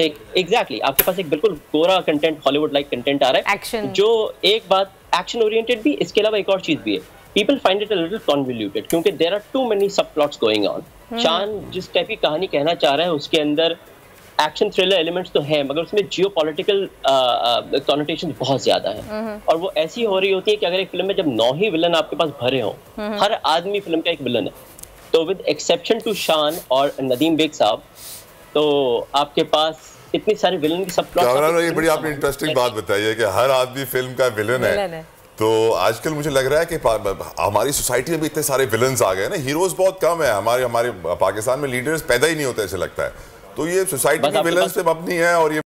S3: एक बिल्कुल कोरा कंटेंट, हॉलीवुड लाइक कंटेंट आ रहा है, जो एक बात एक्शन ओरिएंटेड भी, इसके अलावा एक और चीज भी है, people find it a little convoluted क्योंकि देयर आर टू मेनी सब प्लॉट्स गोइंग ऑन। चांद जिस टाइप की कहानी कहना चाह रहा है उसके अंदर एक्शन थ्रिलर एलिमेंट्स तो हैं मगर उसमें जियोपॉलिटिकल कॉनोटेशन बहुत ज्यादा है और वो ऐसी हो रही होती है कि अगर एक फिल्म में जब 9 ही विलन आपके पास भरे हों, हर आदमी फिल्म का एक विलन है, तो विद एक्सेप्शन टू शान और नदीम बेग साहब, तो आपके पास इतनी सारी विलन की सब प्लॉट।
S9: ये बड़ी आपने इंटरेस्टिंग बात बताई है कि हर आदमी फिल्म का विलन है। तो आजकल मुझे लग रहा है कि हमारी सोसाइटी में भी इतने सारे विलन्स आ गए ना, हीरोज बहुत कम है। हमारे पाकिस्तान में लीडर्स पैदा ही नहीं होते ऐसे लगता है। तो ये सोसाइटी में विलन्स पे मबनी है और ये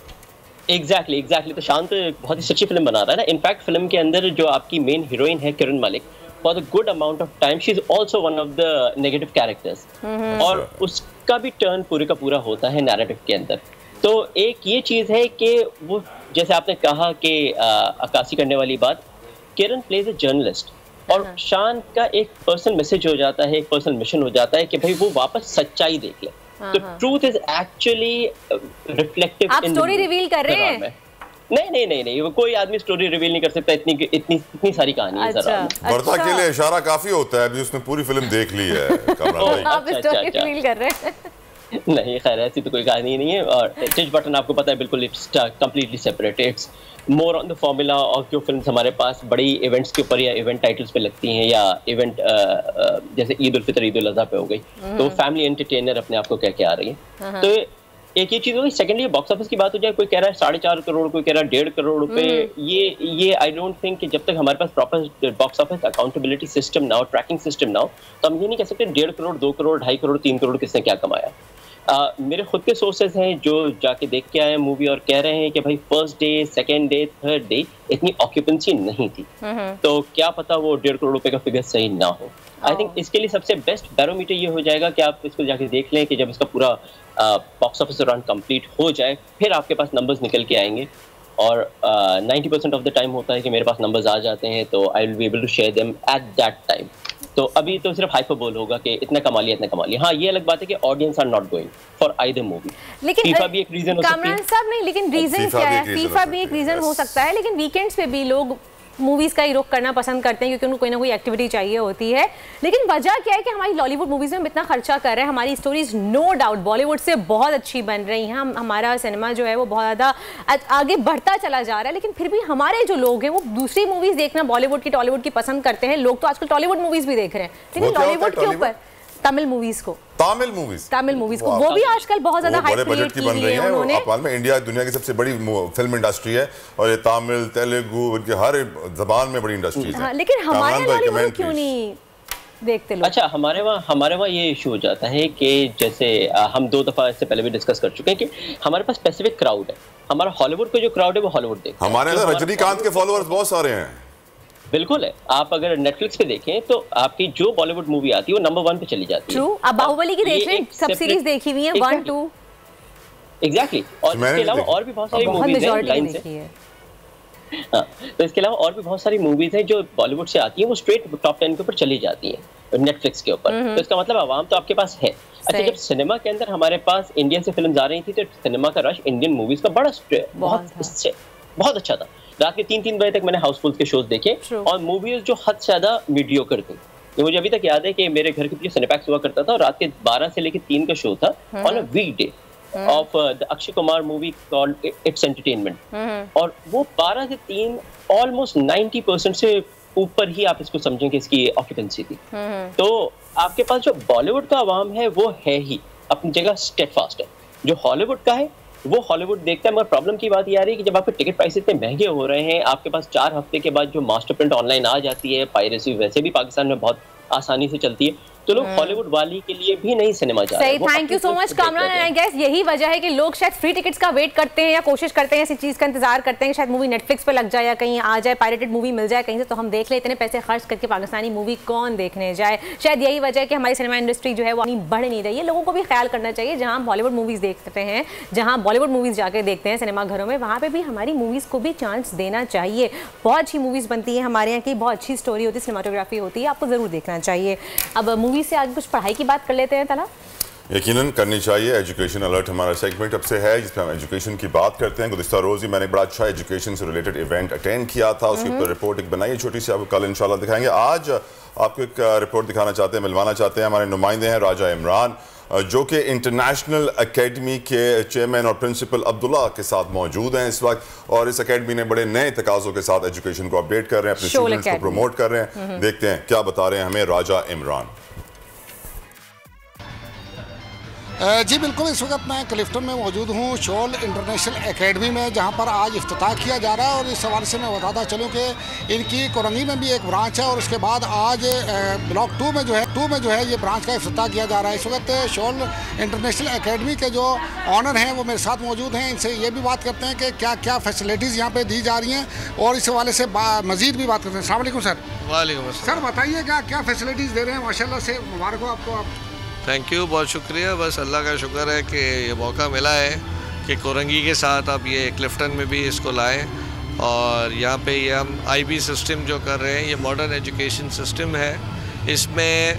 S3: एग्जैक्टली तो शान तो बहुत ही सच्ची फिल्म बना रहा है ना। इनफैक्ट फिल्म के अंदर जो आपकी मेन हीरोइन है Kiran Malik, for the good amount of time she is also one of the negative characters और उसका भी टर्न पूरे का पूरा होता है नैरेटिव के अंदर। तो एक ये चीज है कि वो जैसे आपने कहा कि अक्कासी करने वाली बात, किरण प्लेज अ जर्नलिस्ट और शान का एक पर्सनल मैसेज हो जाता है, एक पर्सनल मिशन हो जाता है कि भाई वो वापस सच्चाई देख ले। तो ट्रूथ इज एक्चुअली रिफ्लेक्टिव।
S4: आप स्टोरी रिवील कर रहे हैं?
S3: नहीं, वो कोई आदमी स्टोरी रिवील नहीं कर सकता, इतनी सारी कहानी है।
S9: वर्दा के लिए इशारा काफी होता है, अभी उसने पूरी फिल्म देख ली है।
S4: आप स्टोरी रिवील कर रहे हैं?
S3: नहीं, खैर ऐसी तो कोई कहानी नहीं है। और टेस्ट बटन आपको पता है बिल्कुल it's completely separate, it's more on the formula और जो फिल्म्स हमारे पास बड़ी इवेंट्स के ऊपर या इवेंट टाइटल्स पे लगती हैं या इवेंट जैसे ईद उल फितर, ईद उल अज़हा पे हो गई, तो फैमिली एंटरटेनर अपने आप को कह के आ रही है। तो एक ये चीज होगी। सेकेंडली बॉक्स ऑफिस की बात हो जाए, कोई कह रहा है 4.5 करोड़, कोई कह रहा है 1.5 करोड़ रुपए। ये आई डोंट थिंक कि जब तक हमारे पास proper box office accountability system ना हो, ट्रैकिंग सिस्टम ना हो, तो हम ये नहीं कह सकते 1.5 करोड़, 2 करोड़, 2.5 करोड़, 3 करोड़ किसने क्या कमाया। मेरे खुद के सोर्सेज हैं जो जाके देख के आए मूवी और कह रहे हैं कि भाई first day, second day, third day इतनी ऑक्यूपेंसी नहीं थी, तो क्या पता वो 1.5 करोड़ रुपए का फिगर सही ना हो। आई थिंक इसके लिए सबसे बेस्ट बैरोमीटर ये हो जाएगा कि आप इसको जाके देख लें कि जब इसका पूरा बॉक्स ऑफिस रन कंप्लीट हो जाए फिर आपके पास नंबर्स निकल के आएंगे। और 90% ऑफ द टाइम होता है कि मेरे पास नंबर्स आ जाते हैं, तो I will be able to share them at that time. तो अभी तो सिर्फ हाइपरबोल होगा कि इतना कमा लिया, इतना कमा लिया। हाँ, ये अलग बात है कि audience are not going for either movie.
S4: लेकिन
S3: फीफा भी एक रीजन हो सकती है।
S4: कामरान साहब नहीं, लेकिन रीजन क्या है? फीफा भी एक रीजन हो सकता है, लेकिन वीकेंड्स पे भी लोग मूवीज का ही रुख करना पसंद करते हैं क्योंकि उनको कोई ना कोई एक्टिविटी चाहिए होती है। लेकिन वजह क्या है कि हमारी लॉलीवुड मूवीज में हम इतना खर्चा कर रहे हैं, हमारी स्टोरीज नो डाउट बॉलीवुड से बहुत अच्छी बन रही हैं, हमारा सिनेमा जो है वो बहुत ज़्यादा आगे बढ़ता चला जा रहा है, लेकिन फिर भी हमारे जो लोग हैं वो दूसरी मूवीज देखना बॉलीवुड की, टॉलीवुड की पसंद करते हैं। लोग तो आजकल टॉलीवुड मूवीज भी देख रहे हैं, लेकिन टॉलीवुड के ऊपर तमिल मूवीज को वो भी आजकल बहुत ज्यादा हाई क्रिएट की
S9: बन रही है उन्होंने। इंडिया दुनिया की सबसे बड़ी फिल्म इंडस्ट्री है और ये तमिल, तेलुगु, उनकी हर जबान में बड़ी इंडस्ट्रीज है।
S4: लेकिन हमारे बॉलीवुड क्यों नहीं देखते लोग?
S3: अच्छा, हमारे वहाँ ये इशू हो जाता है कि जैसे हम 2 दफा इससे पहले भी डिस्कस कर चुके हैं कि हमारे पास स्पेसिफिक क्राउड है। हमारा हॉलीवुड का जो क्राउड है वो हॉलीवुड देखता है।
S9: हमारे अंदर रजनीकांत के फॉलोअर्स बहुत सारे हैं।
S3: बिल्कुल है। आप अगर नेटफ्लिक्स पे देखें तो आपकी जो बॉलीवुड मूवी आती है वो नंबर 1 पे चली जाती है।
S4: ट्रू। आप बाहुबली की देख लें, सब सीरीज देखी हुई है 1, 2।
S3: एग्जैक्टली। और इसके अलावा और भी बहुत सारी मूवीज हैं लाइन से। हाँ, तो इसके अलावा और भी बहुत सारी मूवीज हैं जो बॉलीवुड से आती हैं, वो स्ट्रेट टॉप 10 के ऊपर चली जाती हैं नेटफ्लिक्स के ऊपर। तो इसका मतलब आवाम तो आपके पास है। अच्छा, जब सिनेमा के अंदर हमारे पास इंडियन से फिल्म आ रही थी तो सिनेमा का रश इंडियन मूवीज का बहुत अच्छा था। रात के 3-3 बजे तक मैंने हाउसफुल के शोज देखे और मूवीज जो हद से ज्यादा मीडियोकर थी। ये मुझे अभी तक याद है कि मेरे घर के पीछे सिनेपैक्स हुआ करता था और रात के 12 से लेकर 3 का शो था on a weekday of the Akshay Kumar movie called its entertainment. और वो 12 से 3 ऑलमोस्ट 90% से ऊपर ही आप इसको समझें कि इसकी ऑक्यूपेंसी थी। तो आपके पास जो बॉलीवुड का अवाम है वो है ही अपनी जगह स्टेडफास्ट है। जो हॉलीवुड का है वो हॉलीवुड देखता है, मगर प्रॉब्लम की बात ये आ रही है कि जब आपके टिकट प्राइस इतने महंगे हो रहे हैं, आपके पास 4 हफ्ते के बाद जो मास्टर प्रिंट ऑनलाइन आ जाती है, पायरेसी वैसे भी पाकिस्तान में बहुत आसानी से चलती है, तो लोग हॉलीवुड वाली के लिए भी नहीं सिनेमा जा रहे हैं।
S4: सही, thank you so much Kamran. I guess यही वजह है कि लोग शायद फ्री टिकट्स का वेट करते हैं या कोशिश करते हैं, ऐसी चीज का इंतजार करते हैं शायद मूवी नेटफ्लिक्स पे लग जाए या कहीं आ जाए, पायरेटेड मूवी मिल जाए कहीं से, तो हम देख ले। इतने पैसे खर्च करके पाकिस्तानी मूवी कौन देखने जाए? शायद यही वजह है कि हमारी सिनेमा इंडस्ट्री जो है वो बढ़ नहीं रही है। लोगों को भी ख्याल करना चाहिए, जहाँ हम बॉलीवुड मूवीज देखते हैं, जहाँ बॉलीवुड मूवीज जाके देखते हैं सिनेमा घरों में, वहाँ पे भी हमारी मूवीज को भी चांस देना चाहिए। बहुत अच्छी मूवीज बनती है हमारे यहाँ की, बहुत अच्छी स्टोरी होती है, सिनेमाटोग्राफी होती है, आपको जरूर देखना चाहिए। अब मूवी से आगे कुछ पढ़ाई की बात कर लेते हैं तला।
S9: यकीनन करनी चाहिए। एजुकेशन अलर्ट हमारा सेगमेंट अब से है जिसमें हम एजुकेशन की बात करते हैं। गुज़िश्ता रोज़ ही मैंने बड़ा अच्छा एजुकेशन से रिलेटेड इवेंट अटेंड किया था, उसके ऊपर रिपोर्ट एक बनाई है छोटी सी, आपको कल इंशाल्लाह दिखाएंगे। आज आपको एक रिपोर्ट दिखाना चाहते हैं, मिलवाना चाहते हैं। हमारे नुमाइंदे हैं राजा इमरान, जो कि इंटरनेशनल एकेडमी के चेयरमैन और प्रिंसिपल अब्दुल्ला के साथ मौजूद हैं इस वक्त, और इस एकेडमी ने बड़े नए तकाज़ों के साथ एजुकेशन को अपडेट कर रहे हैं, अपने स्टूडेंट्स को प्रमोट कर रहे हैं। देखते हैं क्या बता रहे हैं हमें राजा इमरान।
S10: जी बिल्कुल, इस वक्त मैं क्लिफ्टन में मौजूद हूँ शोल इंटरनेशनल एकेडमी में, जहाँ पर आज इफ्तिताह किया जा रहा है। और इस हवाले से मैं बताता चलूँ कि इनकी कोरंगी में भी एक ब्रांच है, और उसके बाद आज ब्लॉक 2 में जो है ये ब्रांच का इफ्तिताह किया जा रहा है। इस वक्त शोल इंटरनेशनल एकेडमी के जो ऑनर हैं वो मेरे साथ मौजूद हैं। इनसे ये भी बात करते हैं कि क्या क्या फैसिलिटीज़ यहाँ पर दी जा रही हैं, और इस हवाले से मज़ीद भी बात करते हैं। अस्सलाम वालेकुम सर।
S11: वालेकुम
S10: सर, बताइए क्या फैसिलिटीज़ दे रहे हैं? माशाल्लाह से मुबारक हो आपको। आप
S11: थैंक यू, बहुत शुक्रिया। बस अल्लाह का शुक्र है कि ये मौका मिला है कि कोरंगी के साथ अब ये क्लिफ्टन में भी इसको लाएं, और यहाँ पे ये हम IB सिस्टम जो कर रहे हैं, ये मॉडर्न एजुकेशन सिस्टम है। इसमें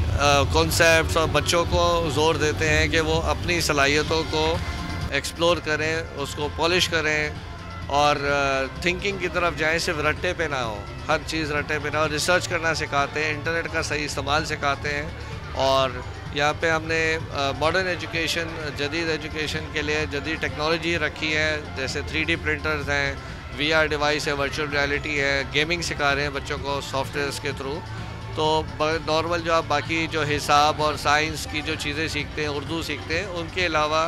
S11: कॉन्सेप्ट्स और बच्चों को ज़ोर देते हैं कि वो अपनी सलाहियतों को एक्सप्लोर करें, उसको पॉलिश करें, और थिंकिंग की तरफ जाएं, सिर्फ रट्टे पे ना हो, हर चीज़ रट्टे पे ना हो। रिसर्च करना सिखाते हैं, इंटरनेट का सही इस्तेमाल सिखाते हैं, और यहाँ पे हमने मॉडर्न एजुकेशन, जदीद एजुकेशन के लिए जदीद टेक्नोलॉजी रखी है, जैसे 3D प्रिंटर्स हैं, VR डिवाइस है, वर्चुअल रियलिटी है, गेमिंग सिखा रहे हैं बच्चों को सॉफ्टवेयर्स के थ्रू। तो नॉर्मल जो आप बाकी जो हिसाब और साइंस की जो चीज़ें सीखते हैं, उर्दू सीखते हैं, उनके अलावा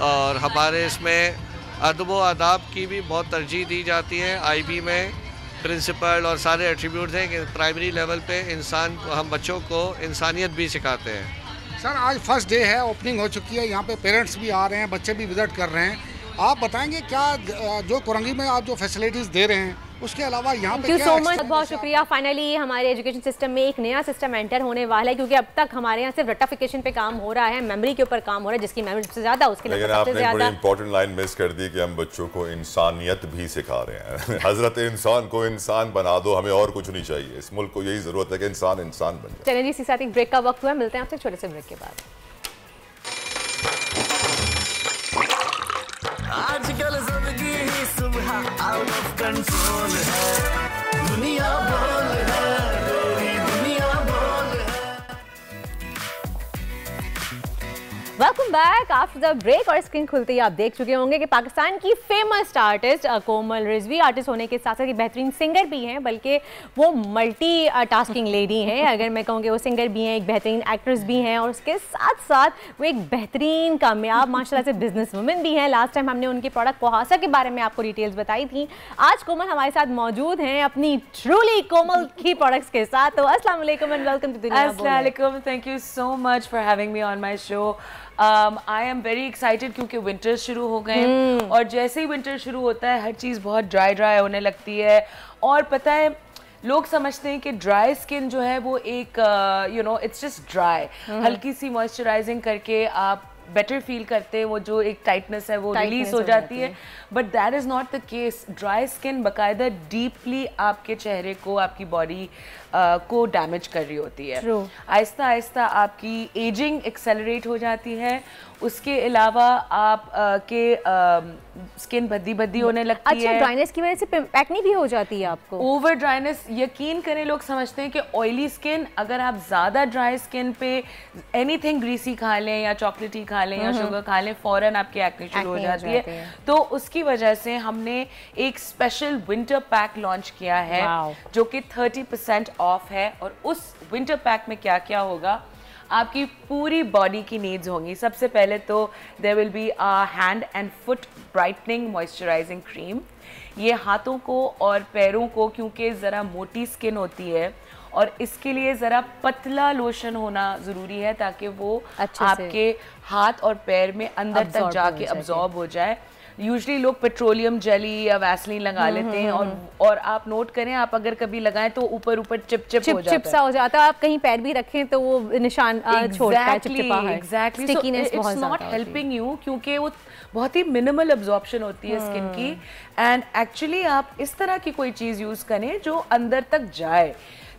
S11: और हमारे इसमें अदब व आदाब की भी बहुत तरजीह दी जाती है। IB में प्रिंसिपल और सारे एट्रीब्यूट्स हैं कि प्राइमरी लेवल पे इंसान को, हम बच्चों को इंसानियत भी सिखाते हैं।
S10: सर, आज फर्स्ट डे है, ओपनिंग हो चुकी है, यहाँ पे पेरेंट्स भी आ रहे हैं, बच्चे भी विजिट कर रहे हैं। आप बताएंगे क्या जो कोरंगी में आप जो फैसिलिटीज़ दे रहे हैं, उसके अलावा यहाँ पे क्या?
S4: बहुत शुक्रिया। फाइनली हमारे एजुकेशन सिस्टम में एक नया सिस्टम एंटर होने वाला है, क्योंकि अब तक हमारे यहाँ सिर्फ रट्टाफिकेशन पे काम हो रहा है, मेमोरी के ऊपर काम हो रहा है, जिसकी मेमोरी सबसे ज्यादा उसके नंबर सबसे ज्यादा।
S9: बड़ी इंपॉर्टेंट लाइन मिस कर दी कि हम बच्चों को इंसानियत भी सिखा रहे हैं। हजरत इंसान को इंसान बना दो, हमें और कुछ नहीं चाहिए। इस मुल्क को यही जरूरत है कि इंसान इंसान बन जाए।
S4: चलिए जी, इसी साथ एक ब्रेक का वक्त हुआ, मिलते हैं आपसे छोटे से ब्रेक के बाद।
S8: आजकल जिंदगी ही सुबह आउट ऑफ कंट्रोल है, दुनिया बोल है, तेरी दुनिया बोल है।
S4: Welcome back after the break. और स्क्रीन खुलते ही आप देख चुके होंगे कि पाकिस्तान की famous artist Komal Rizvi artist होने के साथ साथ बेहतरीन सिंगर भी हैं, बल्कि वो मल्टी टास्किंग लेडी हैं। अगर मैं कहूँ कि वो सिंगर भी हैं, एक बेहतरीन एक्ट्रेस भी हैं, और उसके साथ साथ वो एक बेहतरीन कामयाब माशाल्लाह से बिजनेस वुमन भी हैं। लास्ट टाइम हमने उनकी प्रोडक्ट कोहासा के बारे में आपको डिटेल्स बताई थी। आज कोमल हमारे साथ मौजूद हैं अपनी ट्रूली कोमल की प्रोडक्ट्स के साथ। तो अस्सलाम वालेकुम एंड वेलकम टू दुनिया।
S5: अस्सलाम वालेकुम, thank you so much for having me on my show. I am very excited क्योंकि विंटर शुरू हो गए हैं, और जैसे ही विंटर शुरू होता है हर चीज़ बहुत ड्राई होने लगती है। और पता है, लोग समझते हैं कि ड्राई स्किन जो है वो एक इट्स जस्ट ड्राई, हल्की सी मॉइस्चराइजिंग करके आप बेटर फील करते हैं, वो जो एक टाइटनेस है वो रिलीज हो जाती है। But that is not the case. Dry skin बाकायदा डीपली आपके चेहरे को, आपकी बॉडी को डैमेज कर रही होती है। आहिस्ता आहिस्ता आपकी एजिंग एक्सेलरेट हो जाती है। उसके अलावा आप के स्किन भद्दी होने लगती है।
S4: अच्छा, ड्राइनेस की वजह से एक्ने भी हो जाती है आपको?
S5: ओवर ड्राइनेस, यकीन करें, लोग समझते हैं कि ऑयली स्किन, अगर आप ज़्यादा dry skin pay anything greasy खा लें या चॉकलेटी खा लें या शुगर खा लें, फ़ौरन आपकी एक्ने शुरू हो जाती है। तो उसकी वजह से हमने एक स्पेशल विंटर पैक लॉन्च किया है जो कि 30% ऑफ है। और उस विंटर पैक में क्या क्या होगा, आपकी पूरी बॉडी की नीड्स होंगी। सबसे पहले तो there will be a hand and foot brightening moisturising cream. ये हाथों को और पैरों को, क्योंकि ज़रा मोटी स्किन होती है और इसके लिए ज़रा पतला लोशन होना ज़रूरी है ताकि वो आपके हाथ और पैर में अंदर तक जाके अब्जॉर्ब हो जाए। यूजली लोग पेट्रोलियम जेली या वैसलीन लगा लेते हैं और आप नोट करें, आप अगर कभी लगाएं तो ऊपर ऊपर चिप हो जाता है।
S4: आप कहीं पैर भी रखें तो वो निशान छोड़ता है, चिपचिपा है।
S5: Exactly, so it's not helping you क्योंकि वो बहुत ही मिनिमल अब्जॉर्प्शन होती है स्किन की। एंड एक्चुअली आप इस तरह की कोई चीज़ यूज़ करें जो अंदर तक जाए।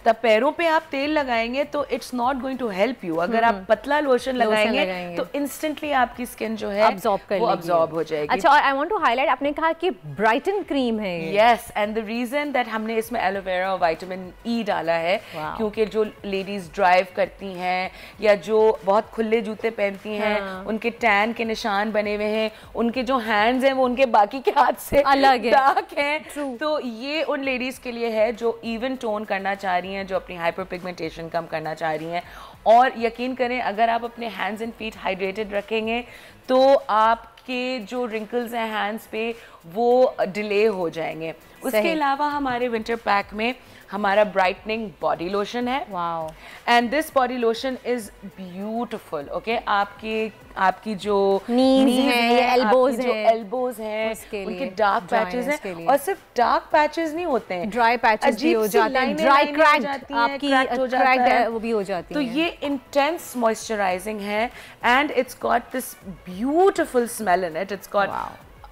S5: तब पैरों पे आप तेल लगाएंगे तो it's not going to help you. अगर आप पतला लोशन लगाएंगे तो इंस्टेंटली आपकी स्किन जो है वो अब्सॉर्ब हो जाएगी।
S4: अच्छा, और आई वांट टू हाईलाइट, आपने कहा कि ब्राइटन क्रीम है।
S5: Yes, and the reason that हमने इसमें एलोवेरा और विटामिन ई डाला है क्योंकि जो लेडीज ड्राइव करती हैं या जो बहुत खुले जूते पहनती हैं, उनके टैन के निशान बने हुए हैं, उनके जो हैंड्स हैं वो उनके बाकी के हाथ से अलग डार्क हैं, तो ये उन लेडीज के लिए है जो इवन टोन करना चाह रही हैं, जो अपनी हाइपर पिगमेंटेशन कम करना चाह रही हैं। और यकीन करें, अगर आप अपने हैंड्स एंड फीट हाइड्रेटेड रखेंगे तो आपके जो रिंकल्स हैं हैंड्स पे वो डिले हो जाएंगे। उसके अलावा हमारे विंटर पैक में हमारा ब्राइटनिंग बॉडी लोशन है। Wow, and this body lotion is beautiful. Okay, आपकी जो नीज हैं, एल्बोज हैं, उनके डार्क पैचेस हैं, और सिर्फ डार्क पैचेस नहीं होते हैं,
S4: ड्राई पैचेस भी हो जाते हैं, ड्राई क्रैक्ड आपकी क्रैक्ड है वो भी हो जाती है।
S5: तो ये इंटेंस मॉइस्चराइजिंग है and it's got this beautiful smell in it. It's got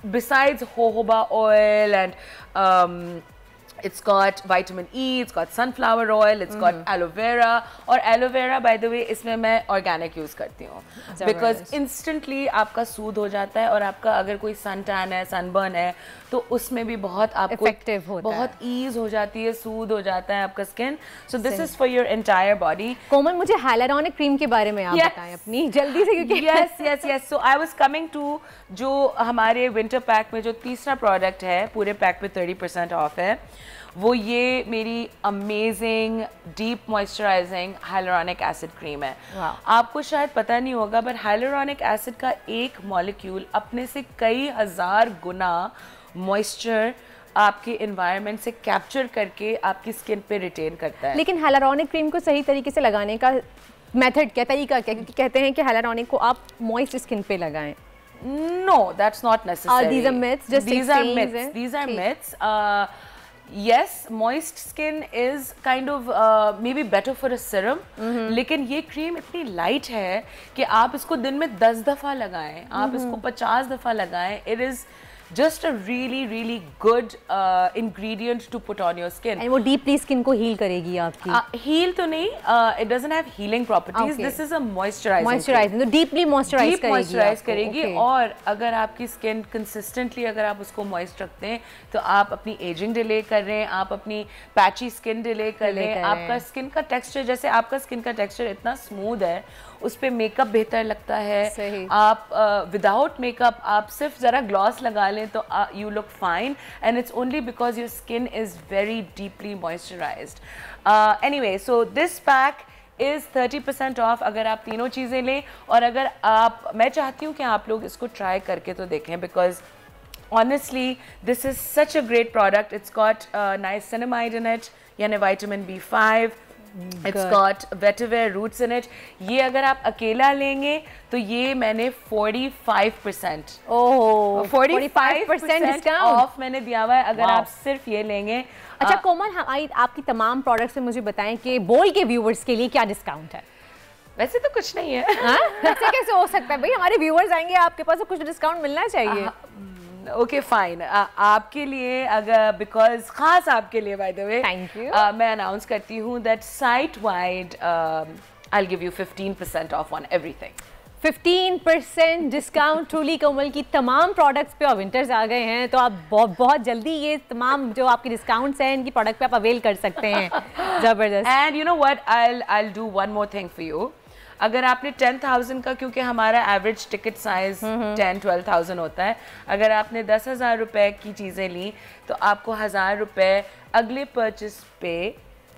S5: besides jojoba oil and it's got vitamin E, it's got sunflower oil, it's got aloe vera, और aloe vera by the way इसमें मैं organic use करती हूँ because instantly आपका सूद हो जाता है, और आपका अगर कोई सन टैन है, सनबर्न है, तो उसमें भी बहुत आपको
S4: effective होता
S5: बहुत ईज हो जाती है, सूद हो जाता है आपका skin. So this is for your entire body.
S4: Komal, मुझे हाइलुरोनिक क्रीम के बारे में आप बताएं अपनी जल्दी से, क्योंकि
S5: yes so I was coming to जो हमारे विंटर पैक में जो तीसरा प्रोडक्ट है, पूरे पैक पे 30% ऑफ है, वो ये मेरी amazing deep moisturising hyaluronic acid cream है। आपको शायद पता नहीं होगा बट हाइलुरोनिक एसिड का एक मॉलिक्यूल अपने से कई हजार गुना मॉइस्चर आपके एनवायरनमेंट से कैप्चर करके आपकी स्किन पे रिटेन करता है।
S4: लेकिन हाइलुरोनिक क्रीम को सही तरीके से लगाने का मेथड क्या, तरीका क्या? क्योंकि कहते हैं कि हाइलुरोनिक को आप मॉइस्ट स्किन पे लगाएं।
S5: No, that's not necessary.
S4: These are myths. Just
S5: these are myths. These are myths. Yes, moist skin is kind of maybe better for a serum. लेकिन ये क्रीम इतनी लाइट है कि आप इसको दिन में 10 दफ़ा लगाएं, आप इसको 50 दफ़ा लगाएं. It is just a really good ingredient to put on your skin.
S4: And वो deeply skin को heal करेगी आपकी?
S5: Heal तो नहीं, it doesn't have healing properties. Okay. This is a moisturizing.
S4: तो deeply moisturize
S5: करेगी. और अगर आपकी skin consistently अगर आप उसको moist रखते हैं तो आप अपनी aging delay कर रहे हैं, आप अपनी patchy skin delay कर रहे हैं, आपका skin का texture, जैसे आपका skin का texture इतना smooth है, उस पे मेकअप बेहतर लगता है. आप विदाउट मेकअप आप सिर्फ ज़रा ग्लॉस लगा लें तो you look fine, and it's only because your skin is very deeply moisturised. Anyway, so this pack is 30% of अगर आप तीनों चीज़ें लें. और अगर आप, मैं चाहती हूँ कि आप लोग इसको ट्राई करके तो देखें, because honestly this is such a great product. It's got niacinamide in it, यानी vitamin B5. It's got vetiver roots in it. ये अगर आप अकेला लेंगे तो ये मैंने 45% 45% डिस्काउंट ऑफ मैंने दिया हुआ है अगर आप सिर्फ ये लेंगे.
S4: अच्छा कोमल, आपकी तमाम प्रोडक्ट्स से मुझे बताएं कि बोल के व्यूवर्स के लिए क्या डिस्काउंट है?
S5: वैसे तो कुछ नहीं है.
S4: वैसे कैसे हो सकता है भाई, हमारे व्यूवर्स आएंगे आपके पास तो कुछ डिस्काउंट मिलना चाहिए.
S5: ओके फाइन, आपके लिए अगर, बिकॉज खास आपके लिए by the way,
S4: thank you,
S5: मैं अनाउंस करती हूँ that site wide I will give you 15% off on everything.
S4: 15% discount. Truly Komal की तमाम प्रोडक्ट्स पे और विंटर्स आ गए हैं तो आप बहुत जल्दी ये तमाम जो आपके डिस्काउंट्स हैं इनकी प्रोडक्ट पे आप अवेल कर सकते हैं. जबरदस्त.
S5: And you know what, I will do one more thing for you. अगर आपने 10,000 का, क्योंकि हमारा एवरेज टिकट साइज 10-12,000 होता है, अगर आपने 10,000 रुपए की चीज़ें ली तो आपको 1,000 रुपए अगले परचेस पे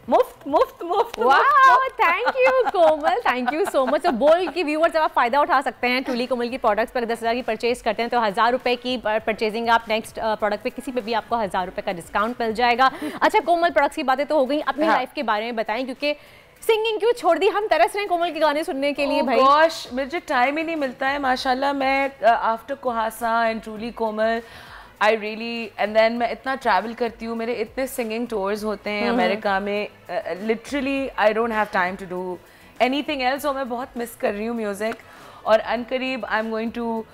S5: मुफ्त मुफ्त मुफ्त।
S4: वाह, thank you Komal, thank you so much. तो बोल की व्यूअर्स अब आप फ़ायदा उठा सकते हैं ट्रूली कोमल की प्रोडक्ट्स पर। 10,000 की परचेज करते हैं तो 1,000 रुपये की परचेजिंग आप नेक्स्ट प्रोडक्ट पे किसी पे भी आपको 1,000 रुपये का डिस्काउंट मिल जाएगा। अच्छा कोमल, प्रोडक्ट्स की बातें तो हो गई, अपनी लाइफ के बारे में बताएं, क्योंकि सिंगिंग क्यों छोड़ दी? हम तरस रहे हैं कोमल के गाने सुनने के लिए। भाई
S5: गॉश, मुझे टाइम ही नहीं मिलता है माशाल्लाह। मैं आफ्टर कुहासा and truly Komal I really, and then मैं इतना ट्रैवल करती हूँ, मेरे इतने सिंगिंग टूर्स होते हैं अमेरिका में, literally I don't have time to do anything else. और मैं बहुत मिस कर रही हूँ म्यूज़िक, और अनकरीब I am going to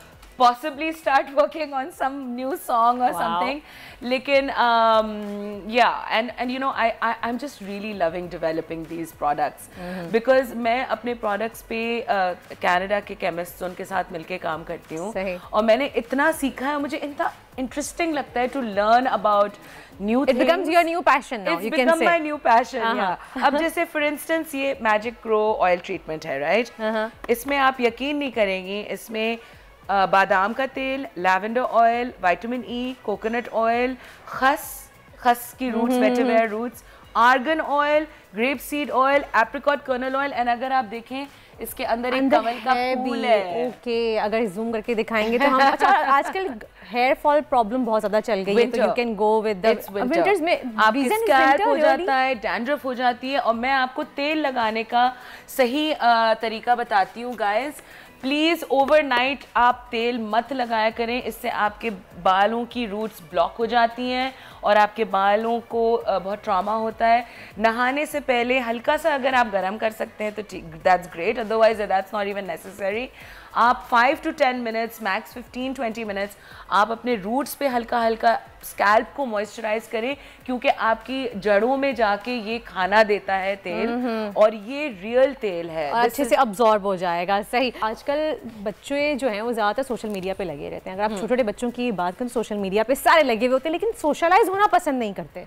S5: possibly start working on some new song or something. Lekin yeah, and you know I'm just really loving developing these products because मैं अपने products पे Canada के chemists उनके साथ मिलके काम करती हूँ, और मैंने इतना सीखा है, मुझे इतना interesting लगता है to learn about new things. It becomes your new passion now. It's become my new passion. Yeah. अब जैसे for instance ये Magic Grow oil treatment है, right? इसमें आप यकीन नहीं करेंगी, इसमें बादाम का तेल, lavender oil, vitamin E, coconut oil, खस की roots, vetiver roots, argan oil, grape seed oil, apricot kernel oil, and अगर आप देखें इसके अंदर एक कमल का फूल है।
S4: ओके, अगर जूम करके दिखाएंगे तो हम अच्छा आजकल हेयर फॉल प्रॉब्लम बहुत ज्यादा चल गई है, तो you can go with the winters में
S5: आपकी स्कैल्प हो जाता है, डैंड्रफ हो जाती है, और मैं आपको तेल लगाने का सही तरीका बताती हूँ गाइस। प्लीज़ ओवरनाइट आप तेल मत लगाया करें, इससे आपके बालों की रूट्स ब्लॉक हो जाती हैं और आपके बालों को बहुत ट्रॉमा होता है। नहाने से पहले हल्का सा अगर आप गर्म कर सकते हैं तो ठीक, that's great, otherwise that's not even necessary. आप 5 to 10 मिनट्स, मैक्स 15-20 मिनट्स आप अपने रूट्स पे हल्का हल्का स्कैल्प को मॉइस्चराइज करें, क्योंकि आपकी जड़ों में जाके ये खाना देता है तेल, और ये रियल तेल है,
S4: अच्छे से अब्जॉर्ब हो जाएगा। सही। आजकल बच्चे जो हैं वो ज़्यादातर सोशल मीडिया पे लगे रहते हैं। अगर आप छोटे छोटे बच्चों की बात करें, सोशल मीडिया पे सारे लगे हुए होते हैं, लेकिन सोशलाइज होना पसंद नहीं करते।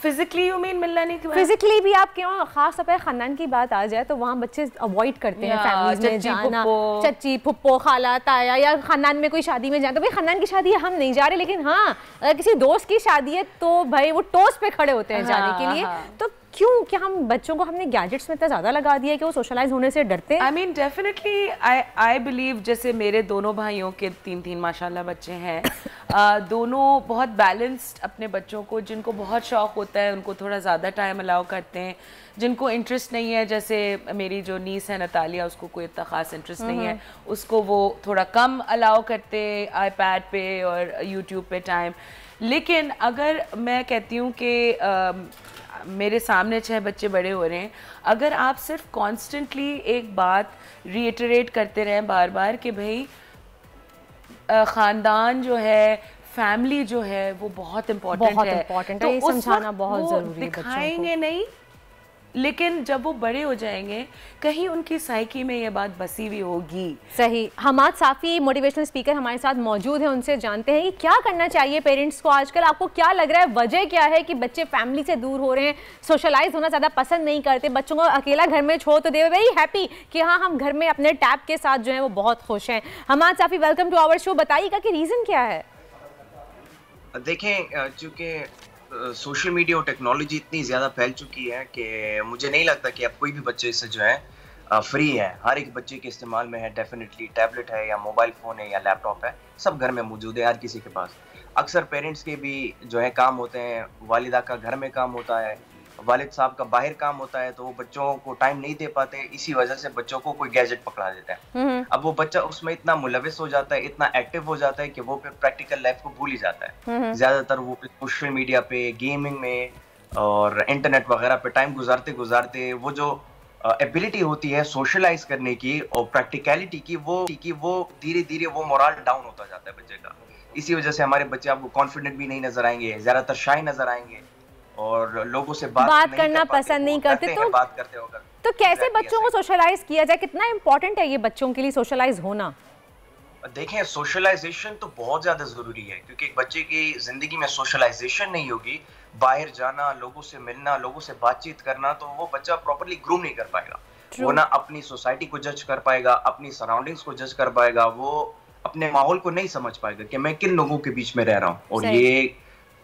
S5: फिजिकली यू मीन मिलना नहीं?
S4: फिजिकली भी आप क्यों, खास तौर पर खानदान की बात आ जाए तो वहाँ बच्चे अवॉइड करते हैं फैमिलीज में जाना, चच्ची फुप्पो खाला ताया, या खानदान में कोई शादी में जाए तो भाई खानदान की शादी है हम नहीं जा रहे, लेकिन हाँ अगर किसी दोस्त की शादी है तो भाई वो टोस्ट पे खड़े होते हैं जाने के लिए। तो क्यों, क्या हम बच्चों को हमने गैजेट्स में इतना ज़्यादा लगा दिया है कि वो सोशलाइज होने से डरते हैं?
S5: I mean definitely I believe, जैसे मेरे दोनों भाइयों के 3-3 माशाल्लाह बच्चे हैं, दोनों बहुत बैलेंस्ड अपने बच्चों को, जिनको बहुत शौक़ होता है उनको थोड़ा ज़्यादा टाइम अलाउ करते हैं, जिनको इंटरेस्ट नहीं है, जैसे मेरी जो नीस है नतालिया, उसको कोई इतना ख़ास इंटरेस्ट नहीं है, उसको वो थोड़ा कम अलाउ करते आईपैड पे और यूट्यूब पे टाइम। लेकिन अगर मैं कहती हूँ कि मेरे सामने 6 बच्चे बड़े हो रहे हैं, अगर आप सिर्फ कॉन्स्टेंटली एक बात रीइटरेट करते रहें बार बार कि भाई ख़ानदान जो है, फैमिली जो है वो बहुत इम्पोर्टेंट है, तो
S4: ये समझाना बहुत ज़रूरी है।
S5: दिखाएंगे नहीं, लेकिन जब वो बड़े हो जाएंगे कहीं उनकी साइकी में ये बात बसी हुई होगी।
S4: सही। हमाद साफ़ी मोटिवेशनल स्पीकर हमारे साथ मौजूद हैं, उनसे जानते हैं कि क्या करना चाहिए पेरेंट्स को आजकल। आपको क्या लग रहा है वजह क्या है कि बच्चे फैमिली से दूर हो रहे हैं, सोशलाइज होना ज़्यादा पसंद नहीं करते, बच्चों को अकेला घर में छोड़ तो दे वेरी हैप्पी कि हाँ हम घर में अपने टैब के साथ जो है वो बहुत खुश हैं। Hammad Safi, welcome to our show. बताइएगा कि रीज़न क्या है?
S6: देखें, चूँकि सोशल मीडिया और टेक्नोलॉजी इतनी ज़्यादा फैल चुकी है कि मुझे नहीं लगता कि अब कोई भी बच्चे इससे जो है फ्री है। हर एक बच्चे के इस्तेमाल में है, डेफिनेटली टैबलेट है या मोबाइल फ़ोन है या लैपटॉप है, सब घर में मौजूद है हर किसी के पास। अक्सर पेरेंट्स के भी जो है काम होते हैं, वालिदा का घर में काम होता है, वालिद साहब का बाहर काम होता है, तो वो बच्चों को टाइम नहीं दे पाते, इसी वजह से बच्चों को कोई गैजेट पकड़ा देता है। अब वो बच्चा उसमें इतना मुलविस हो जाता है, इतना एक्टिव हो जाता है कि वो फिर प्रैक्टिकल लाइफ को भूल ही जाता है। ज्यादातर वो सोशल मीडिया पे, गेमिंग में और इंटरनेट वगैरह पे टाइम गुजारते गुजारते वो जो एबिलिटी होती है सोशलाइज करने की और प्रैक्टिकलिटी की, वो धीरे धीरे वो मोरल डाउन होता जाता है बच्चे का। इसी वजह से हमारे बच्चे आपको कॉन्फिडेंट भी नहीं नजर आएंगे, ज्यादातर शाय नजर आएंगे और लोगों से बात
S4: करना पसंद नहीं करते। तो
S6: बात करते होगा
S4: तो कैसे बच्चों को सोशलाइज किया जाए? कितना इम्पोर्टेंट है ये बच्चों के लिए सोशलाइज होना?
S6: देखें, सोशलाइजेशन तो बहुत ज्यादा जरूरी है, क्योंकि एक बच्चे की जिंदगी में सोशलाइजेशन नहीं होगी, बाहर जाना, लोगों से मिलना, लोगों से बातचीत करना, तो वो बच्चा प्रॉपर्ली ग्रूम नहीं कर पाएगा। वो ना अपनी सोसाइटी को जज कर पाएगा, अपनी सराउंडिंग्स को जज कर पाएगा, वो अपने माहौल को नहीं समझ पाएगा कि मैं किन लोगों के बीच में रह रहा हूँ। और ये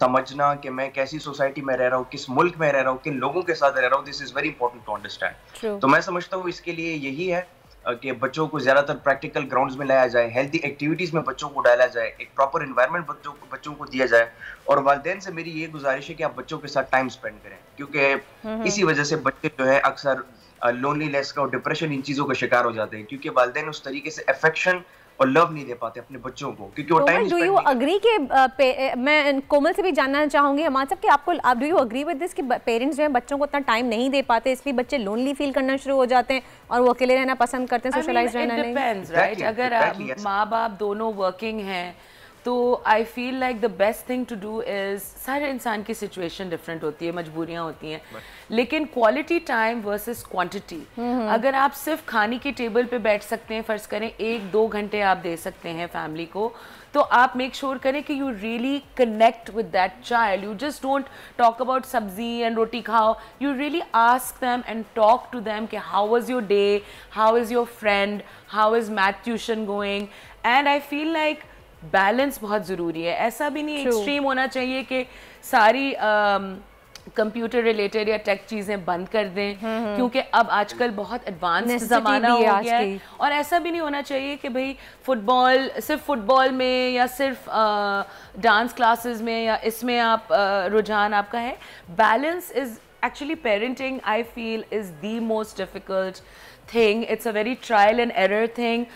S6: समझना कि मैं कैसी सोसाइटी में रह रहा हूँ, किस मुल्क में रह रहा हूँ, किन लोगों के साथ रह रहा हूँ, this is very important to understand. तो मैं समझता हूँ इसके लिए यही है कि बच्चों को ज्यादातर प्रैक्टिकल ग्राउंड्स में लाया जाए, हेल्थी एक्टिविटीज में बच्चों को डाला जाए, एक प्रॉपर एनवायरनमेंट बच्चों को दिया जाए। और वालिदैन से मेरी ये गुजारिश है कि आप बच्चों के साथ टाइम स्पेंड करें, क्योंकि इसी वजह से बच्चे जो है अक्सर लोनलीनेस का और डिप्रेशन इन चीजों का शिकार हो जाते हैं, क्योंकि वालिदैन उस तरीके से अफेक्शन और लव नहीं दे पाते अपने बच्चों को, क्योंकि वो टाइम
S4: डू यू अग्री के मैं कोमल से भी जानना चाहूंगी हमारे साहब कि आपको do you agree with this कि पेरेंट्स जो है बच्चों को उतना टाइम नहीं दे पाते, इसलिए बच्चे लोनली फील करना शुरू हो जाते हैं और वो अकेले रहना पसंद करते हैं, सोशलाइज रहना नहीं?
S5: Depends, right? अगर माँ बाप दोनों वर्किंग हैं तो I feel like the best thing to do is, सारे इंसान की सिचुएशन डिफरेंट होती है, मजबूरियाँ होती हैं, लेकिन क्वालिटी टाइम वर्सेस क्वांटिटी। अगर आप सिर्फ खाने की टेबल पे बैठ सकते हैं, फ़र्ज़ करें 1-2 घंटे आप दे सकते हैं फैमिली को, तो आप मेक श्योर करें कि you really connect with that child. You just don't talk about sabzi and roti खाओ, you really ask them and talk to them कि how was your day, how is your friend, how is math tuition going. And I feel like balance बहुत ज़रूरी है। ऐसा भी नहीं extreme होना चाहिए कि सारी कंप्यूटर रिलेटेड या टेक चीज़ें बंद कर दें, क्योंकि अब आजकल बहुत एडवांस ज़माना हो गया है। और ऐसा भी नहीं होना चाहिए कि भाई सिर्फ फुटबॉल में या सिर्फ डांस क्लासेस में या इसमें आप रुझान आपका है। Balance is actually parenting, I feel, is the most difficult thing. It's a very trial and error thing.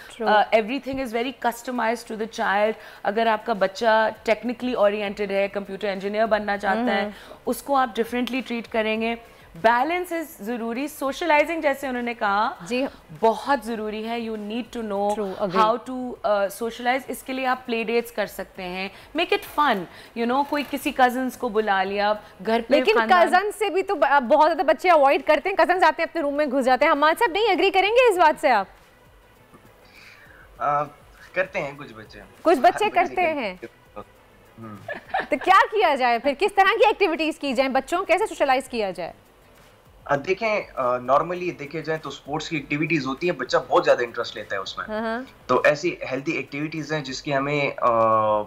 S5: Everything is very customized to the child. अगर आपका बच्चा technically oriented है, computer engineer बनना चाहता है, उसको आप differently treat करेंगे। बैलेंस इज ज़रूरी। सोशलाइजिंग जैसे उन्होंने कहा जी बहुत ज़रूरी है। You need to know how to socialise. इसके लिए आप प्ले डेट्स कर सकते हैं, make it fun, you know, कोई किसी कजन्स को बुला लिया घर पे।
S4: लेकिन कजन से भी तो बहुत ज़्यादा बच्चे अवॉइड करते हैं, कजन्स आते हैं अपने रूम में घुस जाते हैं। हमारे साथ नहीं एग्री करेंगे इस बात से आप?
S6: करते हैं कुछ
S4: बच्चे करते हैं। तो क्या किया जाए फिर? किस तरह की एक्टिविटीज की जाए? बच्चों को कैसे सोशलाइज किया जाए?
S6: देखें, नॉर्मली देखे जाए तो स्पोर्ट्स की एक्टिविटीज होती है, बच्चा बहुत ज्यादा इंटरेस्ट लेता है उसमें। तो ऐसी हेल्दी एक्टिविटीज हैं जिसकी हमें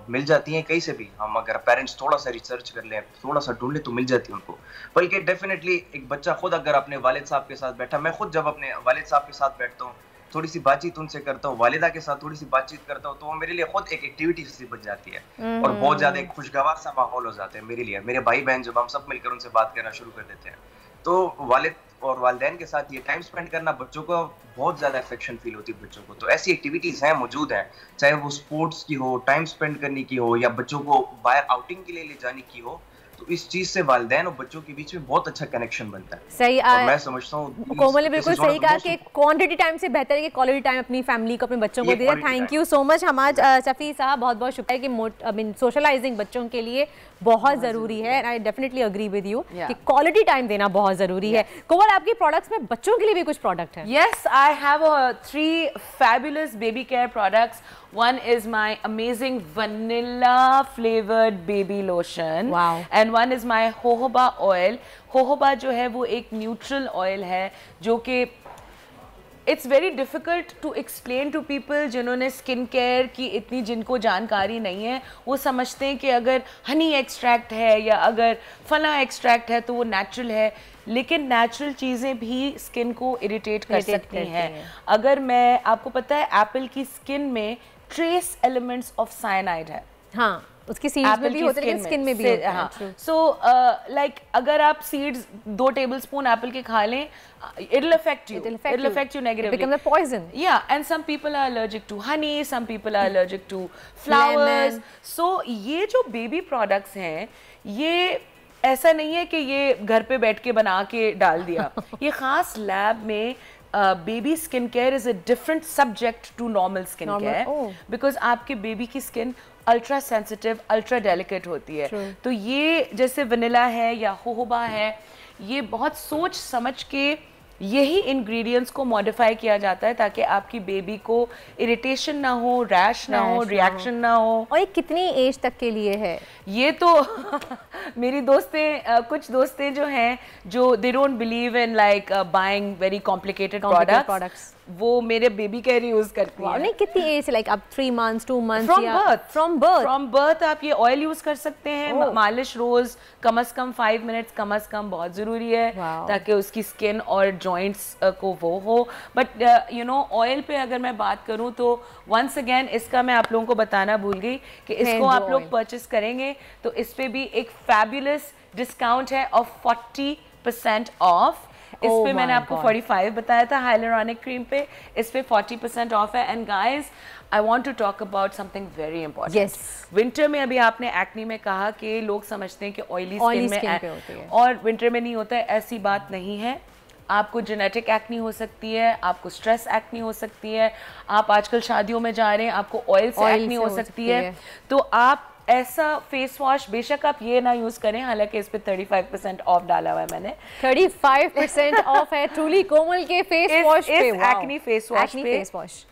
S6: मिल जाती हैं कहीं से भी। हम अगर पेरेंट्स थोड़ा सा रिसर्च कर लें, थोड़ा सा ढूंढ लें तो मिल जाती है उनको। बल्कि डेफिनेटली एक बच्चा खुद अगर अपने वालिद साहब के साथ बैठा, मैं खुद जब अपने वालिद साहब के साथ बैठता हूँ, थोड़ी सी बातचीत उनसे करता हूँ, वालिदा के साथ थोड़ी सी बातचीत करता हूँ, तो वो मेरे लिए खुद एक एक्टिविटी सी बन जाती है और बहुत ज्यादा एक खुशगवार सा माहौल हो जाता है मेरे लिए। मेरे भाई बहन जब हम सब मिलकर उनसे बात करना शुरू कर देते हैं, तो वालिद और वालिदैन के साथ ये टाइम स्पेंड करना, बच्चों को बहुत ज्यादा अफेक्शन फील होती है बच्चों को। तो ऐसी एक्टिविटीज हैं, मौजूद हैं, चाहे वो स्पोर्ट्स की हो, टाइम स्पेंड करने की हो, या बच्चों को बाहर आउटिंग के लिए ले जाने की हो। तो इस चीज से वालिदैन और बच्चों के बीच में बहुत अच्छा कनेक्शन बनता है।
S4: सही,
S6: मैं समझता हूँ
S4: कोमल ने बिल्कुल सही कहा कि क्वांटिटी टाइम से बेहतर है कि क्वालिटी टाइम अपनी फैमिली को, अपने बच्चों को दिया। Thank you so much Hamad Shafi sahab, बहुत बहुत शुक्रिया कि सोशलाइजिंग बच्चों के लिए बहुत ज़रूरी है। I definitely agree with you कि क्वालिटी टाइम देना बहुत ज़रूरी है। कोमल, आपके प्रोडक्ट्स में बच्चों के लिए भी कुछ प्रोडक्ट हैं?
S5: Yes, I have 3 fabulous baby care products. One is my amazing vanilla flavored baby lotion.
S4: Wow.
S5: And one is my jojoba oil. Jojoba जो है वो एक न्यूट्रल ऑयल है जो कि it's very difficult to explain to people जिन्होंने skin care की इतनी, जिनको जानकारी नहीं है। वो समझते हैं कि अगर हनी एक्सट्रैक्ट है या अगर फला एक्सट्रैक्ट है तो वो नेचुरल है, लेकिन नेचुरल चीज़ें भी स्किन को इरिटेट कर सकती हैं। अगर मैं, आपको पता है एप्पल की स्किन में ट्रेस एलिमेंट्स ऑफ साइनाइड है।
S4: हाँ, उसकी सीड्स में भी होते हैं, स्किन में भी होते हैं।
S5: सो लाइक अगर आप सीड्स 2 टेबलस्पून एप्पल के खा लें, it'll affect you negatively.
S4: It becomes a poison.
S5: Yeah, and some people are allergic to honey, some people are allergic to flowers. So ये जो बेबी प्रोडक्ट्स हैं, ये ऐसा नहीं है कि ये घर पे बैठ के बना के डाल दिया। ये खास लैब में baby skin care is a different subject to normal skin care, because आपके बेबी की skin ultra sensitive, ultra delicate होती है। तो ये जैसे वनीला है या जोजोबा है, ये बहुत सोच समझ के यही इंग्रेडिएंट्स को मॉडिफाई किया जाता है ताकि आपकी बेबी को इरिटेशन ना हो, रैश ना हो, रिएक्शन ना हो।
S4: और ये कितनी एज तक के लिए है?
S5: ये तो मेरी दोस्तें, कुछ दोस्तें जो हैं जो they don't believe in like buying very complicated products, वो मेरे बेबी केयर यूज करती है।
S4: नहीं कितनी एज, लाइक अब 3 months 2 months
S5: फ्रॉम बर्थ आप ये ऑयल यूज कर सकते हैं। मालिश रोज कम से कम 5 मिनट्स कम से कम बहुत जरूरी है ताकि उसकी स्किन और जॉइंट्स को वो हो। बट यू नो ऑयल पे अगर मैं बात करूं तो वंस अगेन इसका मैं आप लोगों को बताना भूल गई कि इसको आप लोग परचेस करेंगे तो इस पे भी एक फैबुलस डिस्काउंट है ऑफ 40% ऑफ। इस पे मैंने आपको 45 बताया था हाइलुरोनिक क्रीम पे, इस पे 40% ऑफ है। And guys I want to talk about something very important. Winter में अभी आपने एक्नी में कहा कि लोग समझते हैं कि ऑयली स्किन में और विंटर में नहीं होता है, ऐसी बात नहीं है। आपको जेनेटिक एक्नी हो सकती है, आपको स्ट्रेस एक्नी हो सकती है, आप आजकल शादियों में जा रहे हैं आपको ऑयल से एक्नी हो सकती है। तो आप ऐसा फेस वॉश बेशक आप ये ना यूज करें, हालांकि इस पे 35% ऑफ डाला हुआ है मैंने।
S4: 35% ऑफ है ट्रूली कोमल के फेस वॉश पे,
S5: एक्नी फेस वॉश।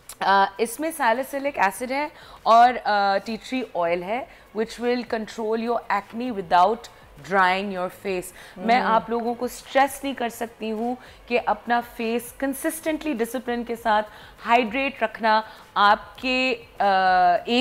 S5: इसमें सैलिसिलिक एसिड है और टी ट्री ऑयल है which will control your acne without drawing your face. मैं आप लोगों को स्ट्रेस नहीं कर सकती हूँ कि अपना फेस कंसिस्टेंटली डिसिप्लिन के साथ हाइड्रेट रखना आपके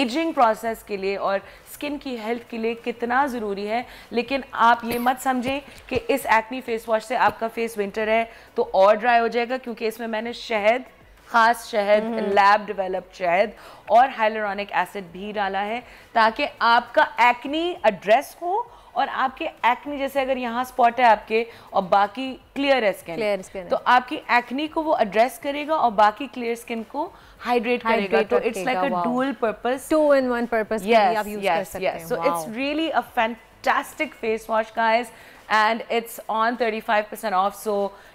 S5: एजिंग प्रोसेस के लिए और स्किन की हेल्थ के लिए कितना ज़रूरी है। लेकिन आप ये मत समझें कि इस एक्नी फेस वॉश से आपका फेस विंटर है तो और ड्राई हो जाएगा, क्योंकि इसमें मैंने शहद, खास शहद, लैब डेवलप्ड शहद और हाइलुरोनिक एसिड भी डाला है ताकि आपका एक्नी एड्रेस हो और आपके एक्नी जैसे अगर यहाँ स्पॉट है आपके और बाकी क्लियर है स्किन, तो आपकी एक्नी को वो एड्रेस करेगा और बाकी क्लियर स्किन को हाइड्रेट करेगा। तो it's like a dual purpose,
S4: 2-in-1 purpose आप यूज कर सकते हैं।
S5: So it's really a fantastic face wash, guys, and it's on 35% off. So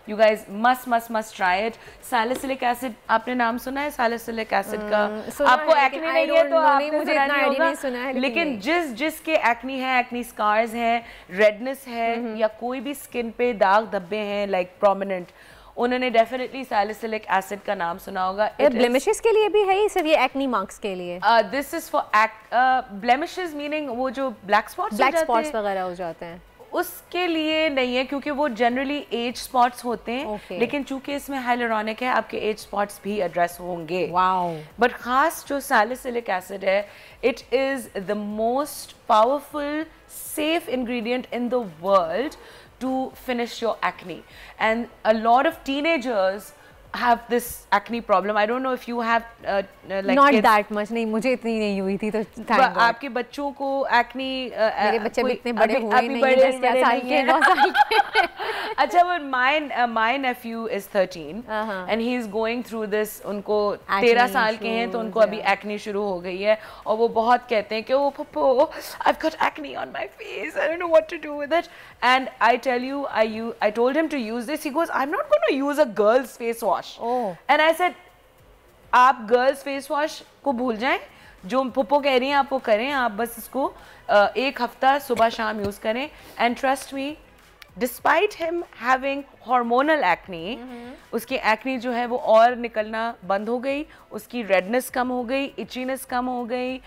S5: you guys must try it. Salicylic acid, आपने नाम सुना है salicylic acid का? आपको एक्नी नहीं है तो आपने सुना नहीं होगा, लेकिन जिसके एक्नी है, एक्नी स्कार्स हैं, रेडनेस है या कोई भी स्किन पे दाग धब्बे हैं लाइक प्रोमिनेंट, उन्होंने डेफिनेटली सैलिसिलिक एसिड का नाम सुना होगा।
S4: ब्लेमिशेस के लिए भी है ये, सिर्फ ये एक्नी मार्क्स के लिए?
S5: This is for blemishes meaning वो जो ब्लैक स्पॉट्स
S4: वगैरह हो जाते हैं
S5: उसके लिए नहीं है, क्योंकि वो जनरली एज स्पॉट्स होते हैं। लेकिन चूंकि इसमें हाइलुरोनिक है आपके एज स्पॉट्स भी एड्रेस होंगे। बट खास जो सैलिसिलिक एसिड है, it is the most powerful safe ingredient in the world to finish your acne, and a lot of teenagers have this acne problem. I don't know if you have like
S4: not
S5: kids.
S4: that much, नहीं मुझे इतनी नहीं हुई थी तो
S5: आपके बच्चों को acne,
S4: मेरे बच्चे भी इतने बड़े हुए नहीं हैं, 10 साल के 9 साल के।
S5: अच्छा, but my nephew is 13 and he is going through this, उनको 13 साल के हैं तो उनको अभी acne शुरू हो गई है और वो बहुत कहते हैं कि oh Pappo I've got acne on my face, I don't know what to do with it. And I tell you, I told him to use this. He goes, I'm not going to use a girl's face wash. And I said, आप girls face wash को भूल जाएं, जो पुप्पो कह रही हैं आप वो करें, आप बस इसको 1 हफ्ता सुबह शाम यूज करें। And trust me, despite him having hormonal acne, उसकी एक्नी जो है वो और निकलना बंद हो गई, उसकी रेडनेस कम हो गई, इचीनेस कम हो गई,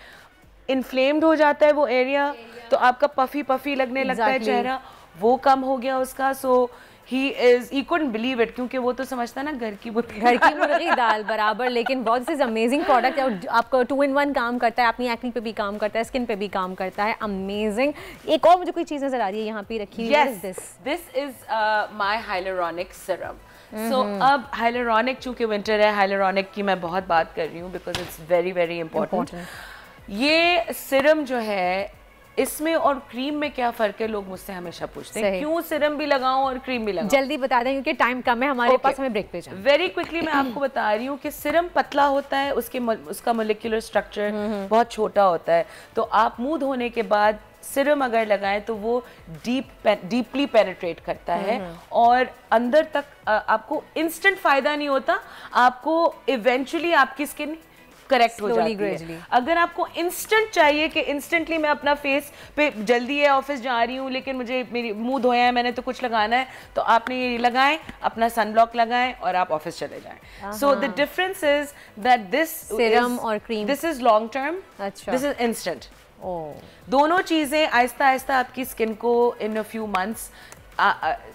S5: इन्फ्लेम्ड हो जाता है वो एरिया, तो आपका पफी लगने लगता है चेहरा, वो कम हो गया उसका। सो he couldn't believe it, क्योंकि वो तो समझता ना घर की
S4: मुर्गी दाल बराबर। लेकिन बहुत से अमेजिंग प्रोडक्ट है, आपका 2-in-1 काम करता है, अपनी एक्नी पे भी काम करता है, स्किन पे भी काम करता है, अमेजिंग। एक और मुझे कोई चीज़ नजर आ रही है यहाँ पे रखी हुई है,
S5: this is my hyaluronic serum. So अब हाइलुरोनिक, चूंकि विंटर है, हाइलुरोनिक की मैं बहुत बात कर रही हूँ because it's very very important. ये सिरम जो है, इसमें और क्रीम में क्या फर्क है, लोग मुझसे हमेशा पूछते हैं क्यों सिरम भी लगाऊं और क्रीम भी लगाऊं।
S4: जल्दी बता दें क्योंकि टाइम कम है हमारे पास, हमें ब्रेक पे जाना।
S5: वेरी क्विकली मैं आपको बता रही हूँ कि सिरम पतला होता है, उसका मोलिकुलर स्ट्रक्चर बहुत छोटा होता है, तो आप मुंह धोने के बाद सिरम अगर लगाएं तो वो डीपली पेनिट्रेट करता है और अंदर तक आपको इंस्टेंट फायदा नहीं होता, आपको इवेंचुअली आपकी स्किन करेक्ट हो जाती है। अगर आपको इंस्टेंट चाहिए कि इंस्टेंटली मैं अपना फेस पे जल्दी है, ऑफिस जा रही हूँ लेकिन मुझे मेरी मुंह धोया है, मैंने तो कुछ लगाना है, तो आपने ये लगाएं, अपना सनब्लॉक लगाएं और आप ऑफिस चले जाएं। So the difference is that this
S4: serum और cream,
S5: this is long term, this is instant. दोनों चीजें आहिस्ता आहिस्ता आपकी स्किन को इन अ फ्यू मंथ्स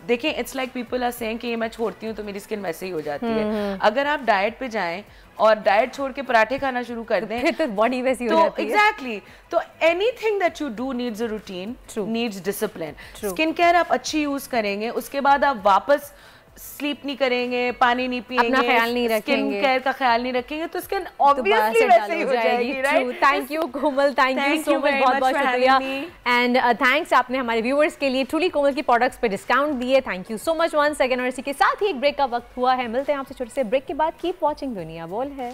S5: देखिए it's like people are saying कि ये मैं छोड़ती हूँ तो मेरी स्किन वैसे ही हो जाती है। अगर आप डाइट पे जाएं और डाइट छोड़ के पराठे खाना शुरू कर दें
S4: फिर तो बॉडी वैसी हो जाती है।
S5: एग्जैक्टली, तो anything that you do needs a routine, needs discipline. Skin care आप अच्छी यूज करेंगे, उसके बाद आप वापस स्लीप नहीं करेंगे, पानी नहीं पिएंगे,
S4: अपना ख्याल नहीं रखेंगे,
S5: स्किन केयर का ख्याल नहीं रखेंगे तो स्किन ऑब्वियसली वैसे ही हो जाएगी, right?
S4: Thank you Komal, thank you so much, बहुत बहुत शुक्रिया एंड थैंक्स आपने हमारे व्यूअर्स के लिए ट्रूली कोमल की प्रोडक्ट्स पे डिस्काउंट दिए। Thank you so much once again. और इसी के साथ ही एक ब्रेक का वक्त हुआ है, मिलते हैं आपसे छोटे से ब्रेक के बाद। कीप वॉचिंग दुनिया बोल है।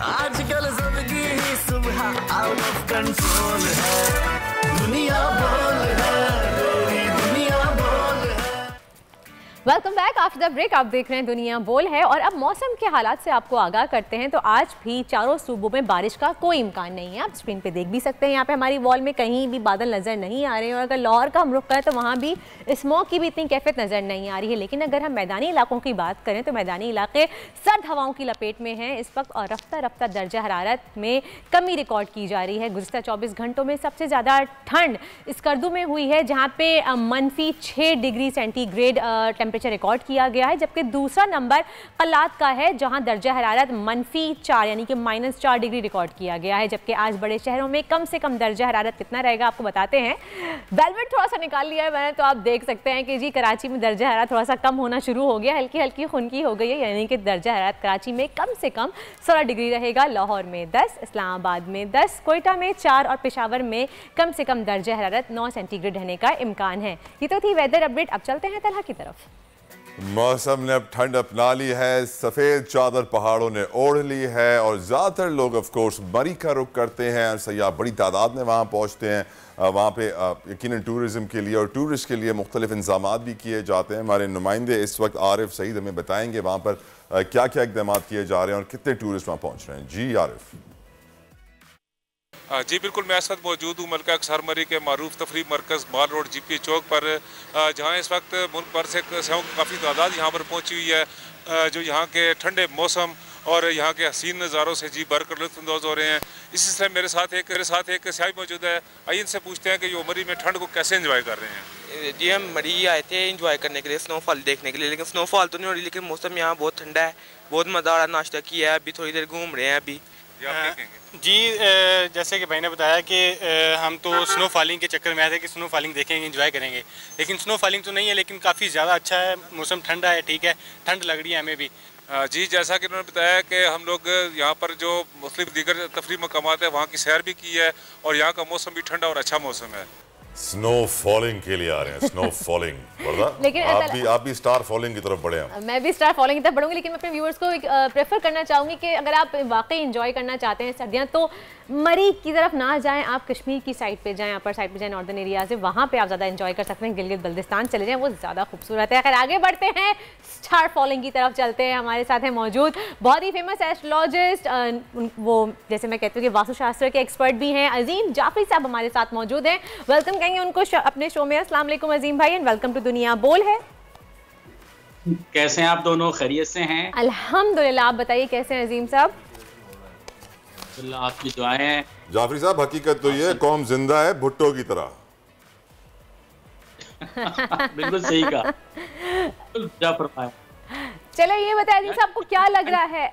S8: आजकल जिंदगी ही सुबह आउट ऑफ कंट्रोल है, दुनिया बोल है, दुनिया बोल है।
S4: Welcome back after the break. आप देख रहे हैं दुनिया बोल है और अब मौसम के हालात से आपको आगाह करते हैं। तो आज भी चारों सूबों में बारिश का कोई इम्कान नहीं है। आप स्क्रीन पे देख भी सकते हैं, यहाँ पे हमारी वॉल में कहीं भी बादल नज़र नहीं आ रहे हैं। और अगर लाहौर का हम रुख करें तो वहाँ भी स्मॉग की भी इतनी कैफियत नज़र नहीं आ रही है। लेकिन अगर हम मैदानी इलाकों की बात करें तो मैदानी इलाके सर्द हवाओं की लपेट में हैं इस वक्त और रफ्ता रफ्ता दर्जा हरारत में कमी रिकॉर्ड की जा रही है। गुज़िश्ता 24 घंटों में सबसे ज़्यादा ठंड स्कर्दू में हुई है, जहाँ पे -6 डिग्री सेंटीग्रेड टेम्परेचर रिकॉर्ड किया गया है। जबकि दूसरा नंबर कलात का है, जहां दर्जा हरारत -4 यानी कि -4 डिग्री रिकॉर्ड किया गया है। जबकि आज बड़े शहरों में कम से कम दर्जा हरारत कितना रहेगा आपको बताते हैं। वेलवेट थोड़ा सा निकाल लिया है मैंने, तो आप देख सकते हैं कि जी कराची में दर्जा हरारत थोड़ा सा कम होना शुरू हो गया, हल्की हल्की खुनकी हो गई है। यानी कि दर्जा हरारत कराची में कम से कम 16 डिग्री रहेगा, लाहौर में 10, इस्लामाबाद में 10, कोयटा में 4 और पेशावर में कम से कम दर्जा हरारत 9 सेंटीग्रेड रहने का इम्कान है। ये तो थी वेदर अपडेट। अब चलते हैं तलहा की तरफ।
S9: मौसम ने अब ठंड अपना ली है, सफ़ेद चादर पहाड़ों ने ओढ़ ली है और ज़्यादातर लोग ऑफ कोर्स मरी का रुख करते हैं। सयाह बड़ी तादाद में वहाँ पहुँचते हैं। वहाँ पे यकीनन टूरिज़म के लिए और टूरिस्ट के लिए मुख्तलिफ इंतजामात भी किए जाते हैं। हमारे नुमाइंदे इस वक्त आरिफ सईद हमें बताएंगे वहाँ पर क्या क्या इक़दाम किए जा रहे हैं और कितने टूरिस्ट वहाँ पहुँच रहे हैं। जी आरिफ।
S12: जी बिल्कुल, मैं इस वक्त मौजूद हूँ मलका अक्सरमरी के मारूफ तफरीह मरकज़ माल रोड GP चौक पर, जहाँ इस वक्त मुल्क भर से सैलानियों की काफ़ी तादाद यहाँ पर पहुँची हुई है, जो यहाँ के ठंडे मौसम और यहाँ के हसीन नज़ारों से जी भर कर लुत्फ़अंदोज़ हो रहे हैं। इसी तरह मेरे साथ एक स्याही मौजूद है। आइए इनसे पूछते हैं कि ये मरी में ठंड को कैसे इंजॉय कर रहे हैं।
S13: जी हम मरी आए थे इंजॉय करने के लिए, स्नोफॉल देखने के लिए, लेकिन स्नोफॉल तो नहीं हो रही, लेकिन मौसम यहाँ बहुत ठंडा है, बहुत मज़ा आ रहा है। नाश्ता किया है, अभी थोड़ी देर घूम रहे हैं अभी।
S14: जी जैसे कि भाई ने बताया कि हम तो स्नो फॉलिंग के चक्कर में आए थे कि स्नो फॉलिंग देखेंगे, एंजॉय करेंगे, लेकिन स्नो फॉलिंग तो नहीं है, लेकिन काफ़ी ज़्यादा अच्छा है, मौसम ठंडा है, ठीक है, ठंड लग रही है हमें भी।
S12: जी जैसा कि उन्होंने बताया कि हम लोग यहाँ पर जो मुख्तलिफ दीगर तफरीह मकामात है वहाँ की सैर भी की है और यहाँ का मौसम भी ठंडा और अच्छा मौसम है।
S9: स्नो फॉलिंग के लिए आ रहे हैं, स्नो फॉलिंग।
S4: लेकिन
S9: आप भी स्टार फॉलिंग की तरफ बढ़े हैं।
S4: मैं भी स्टार फॉलिंग की तरफ बढ़ूंगी, लेकिन मैं अपने व्यूअर्स को प्रेफर करना चाहूँगी कि अगर आप वाकई एंजॉय करना चाहते हैं सर्दियाँ तो मरी की तरफ ना जाएं, आप कश्मीर की साइड पे जाएं, अपर साइड पे जाएं, नॉर्दर्न एरिया से, वहाँ पे आप ज़्यादा एंजॉय कर सकते हैं। गिलगित बल्तिस्तान चले जाएं, वो ज़्यादा खूबसूरत है। खैर आगे बढ़ते हैं, स्टार फॉलिंग की तरफ चलते हैं। हमारे साथ हैं मौजूद बहुत ही फेमस एस्ट्रोलॉजिस्ट, वो जैसे मैं कहती हूँ कि वास्तुशास्त्र के एक्सपर्ट भी हैं, अजीम जाफरी साहब हमारे साथ मौजूद हैं। वेलकम कहेंगे उनको अपने शो में। अस्सलाम वालेकुम अजीम भाई एंड वेलकम टू दुनिया बोल है।
S7: कैसे हैं आप दोनों, खैरियत से हैं?
S4: अल्हम्दुलिल्लाह, आप बताइए कैसे हैं अजीम साहब?
S7: आपकी दुआएं हैं।
S9: जाफरी साहब हकीकत तो ये कौम जिंदा है भुट्टो की तरह।
S7: बिल्कुल सही कहा।
S4: चलो ये बताइए अजीम साहब, आपको क्या लग रहा है?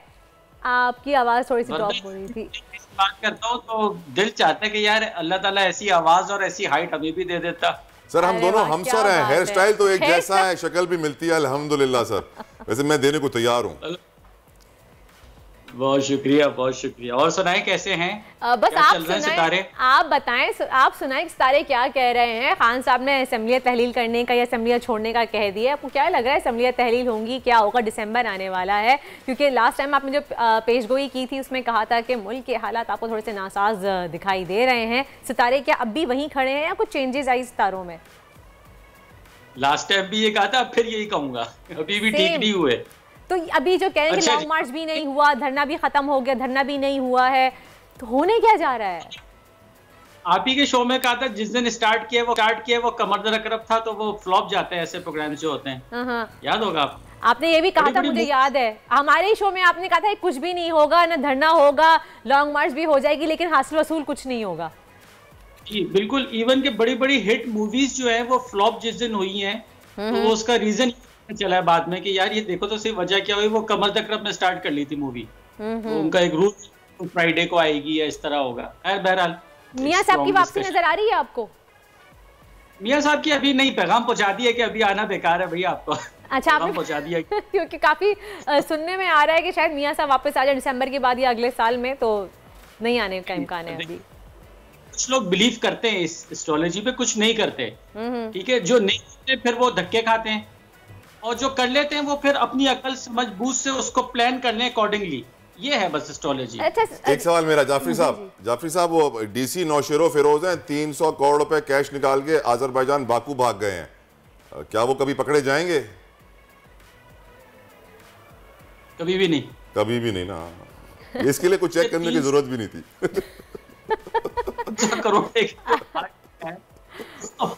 S4: आपकी आवाज थोड़ी सी ड्रॉप हो रही थी।
S7: बात करता हूँ तो दिल चाहता है कि यार अल्लाह ताला ऐसी आवाज और ऐसी हाइट हमें भी दे देता।
S9: सर हम दोनों हमसर हैं, हेयर स्टाइल तो एक जैसा है, शक्ल भी मिलती है अल्हम्दुलिल्लाह सर। वैसे मैं देने को तैयार हूँ।
S7: बहुत शुक्रिया, बहुत शुक्रिया। और सुनाएं कैसे हैं?
S4: बस आप सुनाएं, आप बताएं, आप सुनाएं सितारे क्या कह रहे हैं। खान साहब ने असम्बलियाँ तहलील करने का या असम्बलियाँ छोड़ने का कह दिया, आपको क्या लग रहा है असम्बलियाँ तहलील होंगी? क्या होगा? दिसंबर आने वाला है, क्योंकि लास्ट टाइम आपने जो पेशगोई की थी उसमें कहा था कि मुल्क के हालात आपको थोड़े से नासाज दिखाई दे रहे हैं। सितारे क्या अब भी वहीं खड़े हैं या कुछ चेंजेस आई सितारों में?
S7: लास्ट टाइम भी ये कहा था, फिर यही कहूँगा, अभी भी ठीक नहीं हुए।
S4: तो अभी जो कह रहे हैं कि लॉन्ग मार्च भी नहीं हुआ, धरना भी खत्म हो गया, धरना भी नहीं हुआ है, तो होने क्या जा रहा है?
S7: आप ही के शो में कहा था जिस दिन स्टार्ट किया वो कमर दर अकरब था, तो वो फ्लॉप जाते हैं ऐसे प्रोग्राम जो होते हैं। याद होगा
S4: आपने ये भी कहा था, मुझे याद है हमारे शो में आपने कहा था कुछ भी नहीं होगा, ना धरना होगा, लॉन्ग मार्च भी हो जाएगी, लेकिन हासिल वसूल कुछ नहीं होगा।
S7: जी बिल्कुल, इवन के बड़ी बड़ी हिट मूवीज जो है वो फ्लॉप जिस दिन हुई हैं, तो उसका रीजन चला है बाद में कि यार ये देखो तो सिर्फ वजह क्या हुई, वो कमर दकरब ने स्टार्ट कर ली थी मूवी, तो उनका एक रूल फ्राइडे को आएगी या इस तरह होगा। खैर बहरहाल
S4: मियां साहब की वापसी नजर आ रही है आपको?
S7: मियां साहब की अभी नहीं, पैगाम पहुंचा दिया कि अभी आना बेकार है भैया आपको।
S4: अच्छा, आपने
S7: पहुंचा दिया
S4: क्योंकि काफी सुनने में आ रहा है कि शायद मियां साहब वापस आ जाए दिसंबर के बाद या अगले साल में, तो नहीं आने का इम्कान है अभी।
S7: कुछ लोग बिलीव करते हैं इस एस्ट्रोलॉजी पे, कुछ नहीं करते, ठीक है। जो नहीं करते फिर वो धक्के खाते हैं, और जो कर लेते हैं वो फिर अपनी अकल समझ बूझ से उसको प्लान कर लें अकॉर्डिंगली। ये है बस एस्ट्रोलॉजी।
S9: एक सवाल मेरा, जाफरी साहब वो डीसी नौशेरो फिरोज हैं, 300 करोड़ रुपए कैश निकाल के आजरबाईजान बाकू भाग गए हैं, क्या वो कभी पकड़े जाएंगे?
S7: कभी भी नहीं।
S9: कभी भी नहीं ना, इसके लिए कुछ चेक करने की जरूरत भी नहीं थी।
S7: करोड़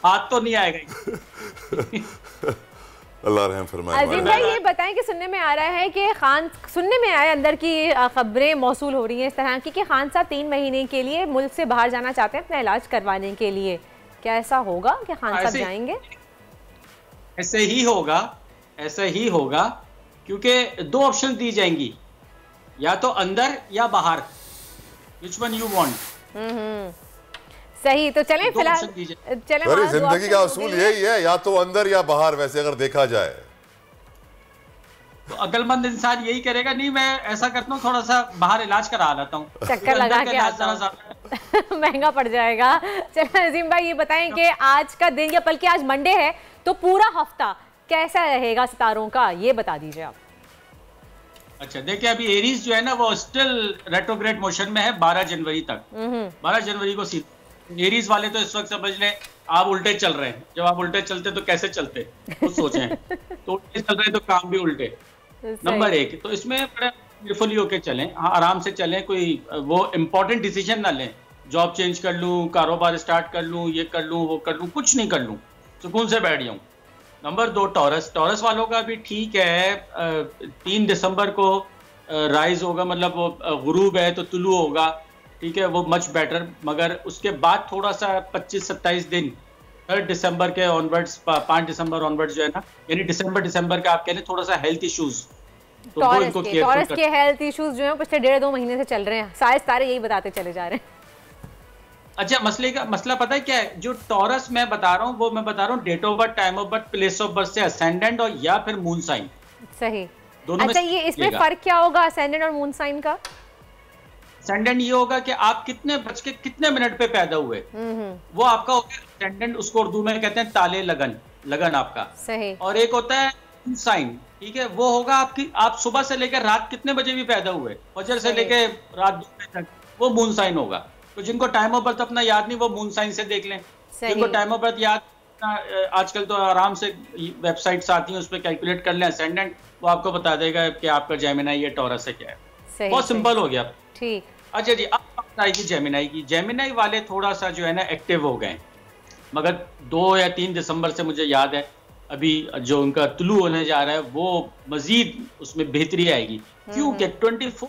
S7: हाथ तो नहीं आएगा।
S9: अल्लाह रहम फरमाए।
S4: अजीम भाई ये बताएं कि सुनने में आ रहा है कि सुनने में आया अंदर की खबरें मौसूल हो रही हैं इस तरह की कि खान साहब 3 महीने के लिए मुल्क से बाहर जाना चाहते हैं अपना इलाज करवाने के लिए। क्या ऐसा होगा कि खान साहब जाएंगे?
S7: ऐसे ही होगा क्योंकि 2 ऑप्शन दी जाएंगी, या तो अंदर या बाहर, which one you want?
S4: सही, तो चलें फिलहाल
S9: अरे जिंदगी का असूल यही है, या तो अंदर या बाहर, वैसे अगर देखा जाए
S7: तो अकलमंद इंसान यही करेगा, नहीं मैं ऐसा करता हूँ थोड़ा सा बाहर इलाज करा लाता हूँ,
S4: चक्कर लगा के आता हूँ। महंगा पड़ जाएगा। चलो अजीम भाई ये बताएं कि आज का दिन, या बल्कि आज मंडे है, तो पूरा हफ्ता कैसा रहेगा सितारों का, ये बता दीजिए आप।
S7: अच्छा देखिए, अभी एरीज जो है ना वो स्टिल रेट्रोग्रेड मोशन में है 12 जनवरी तक। 12 जनवरी को एरीज वाले तो इस वक्त समझ लें आप उल्टे चल रहे हैं। जब आप उल्टे चलते तो कैसे चलते, तो सोचें, तो उल्टे चल रहे हैं तो काम भी उल्टे। नंबर 1, तो इसमें बड़ा केयरफुली होके चलें, हाँ आराम से चलें, कोई वो इम्पोर्टेंट डिसीजन ना लें, जॉब चेंज कर लूँ, कारोबार स्टार्ट कर लूँ, ये कर लूँ, वो कर लूँ, कुछ नहीं कर लूँ, सुकून से बैठ जाऊँ। नंबर 2, टॉरस वालों का भी ठीक है, 3 दिसंबर को राइज होगा, मतलब वो गुरूब है तो तुलू होगा, ठीक है, वो मच बेटर। मगर उसके बाद थोड़ा सा 25-27 दिन 3 दिसंबर के ऑनवर्ड्स, 5 दिसंबर ऑनवर्ड्स जो है ना, यानी दिसंबर का आप कह लें थोड़ा सा हेल्थ इश्यूज, तो वो इनको
S4: टॉरस के हेल्थ इश्यूज जो है पिछले 1.5-2 महीने से चल रहे हैं, सारे तारे यही बताते चले जा रहे हैं।
S7: अच्छा, मसला पता है क्या है? जो टॉरस मैं बता रहा हूँ वो मैं बता रहा हूँ date of birth, time of birth, place of birth से असेंडेंट और या फिर मून साइन।
S4: सही। अच्छा, ये इसमें फर्क क्या होगा असेंडेंट और मून साइन का?
S7: असेंडेंट ये होगा कि आप कितने बज के कितने मिनट पे पैदा हुए, वो आपका हो गया असेंडेंट, उसको उर्दू में कहते हैं ताले लगन आपका।
S4: सही।
S7: और एक होता है मून साइन, ठीक है, वो होगा आपकी, आप सुबह से लेकर रात कितने बजे भी पैदा हुए, फजर से लेकर रात 2 बजे तक, वो मून साइन होगा। तो जिनको टाइम ऑफ बर्थ अपना याद नहीं वो मून साइन से देख लें, जिनको टाइम ऑफ बर्थ याद, आजकल तो आराम से वेबसाइट्स आती हैं उस पर कैलकुलेट कर लें असेंडेंट, वो आपको बता देगा कि आपका जेमिनाई या टॉरस है क्या है। बहुत सिंपल हो गया।
S4: ठीक।
S7: अच्छा जी, अब बात आएगी जेमिनाई की। जेमिनाई वाले थोड़ा सा जो है ना एक्टिव हो गए, मगर 2 या 3 दिसंबर से मुझे याद है अभी जो उनका तुलू होने जा रहा है वो मजीद उसमें बेहतरी आएगी, क्योंकि 24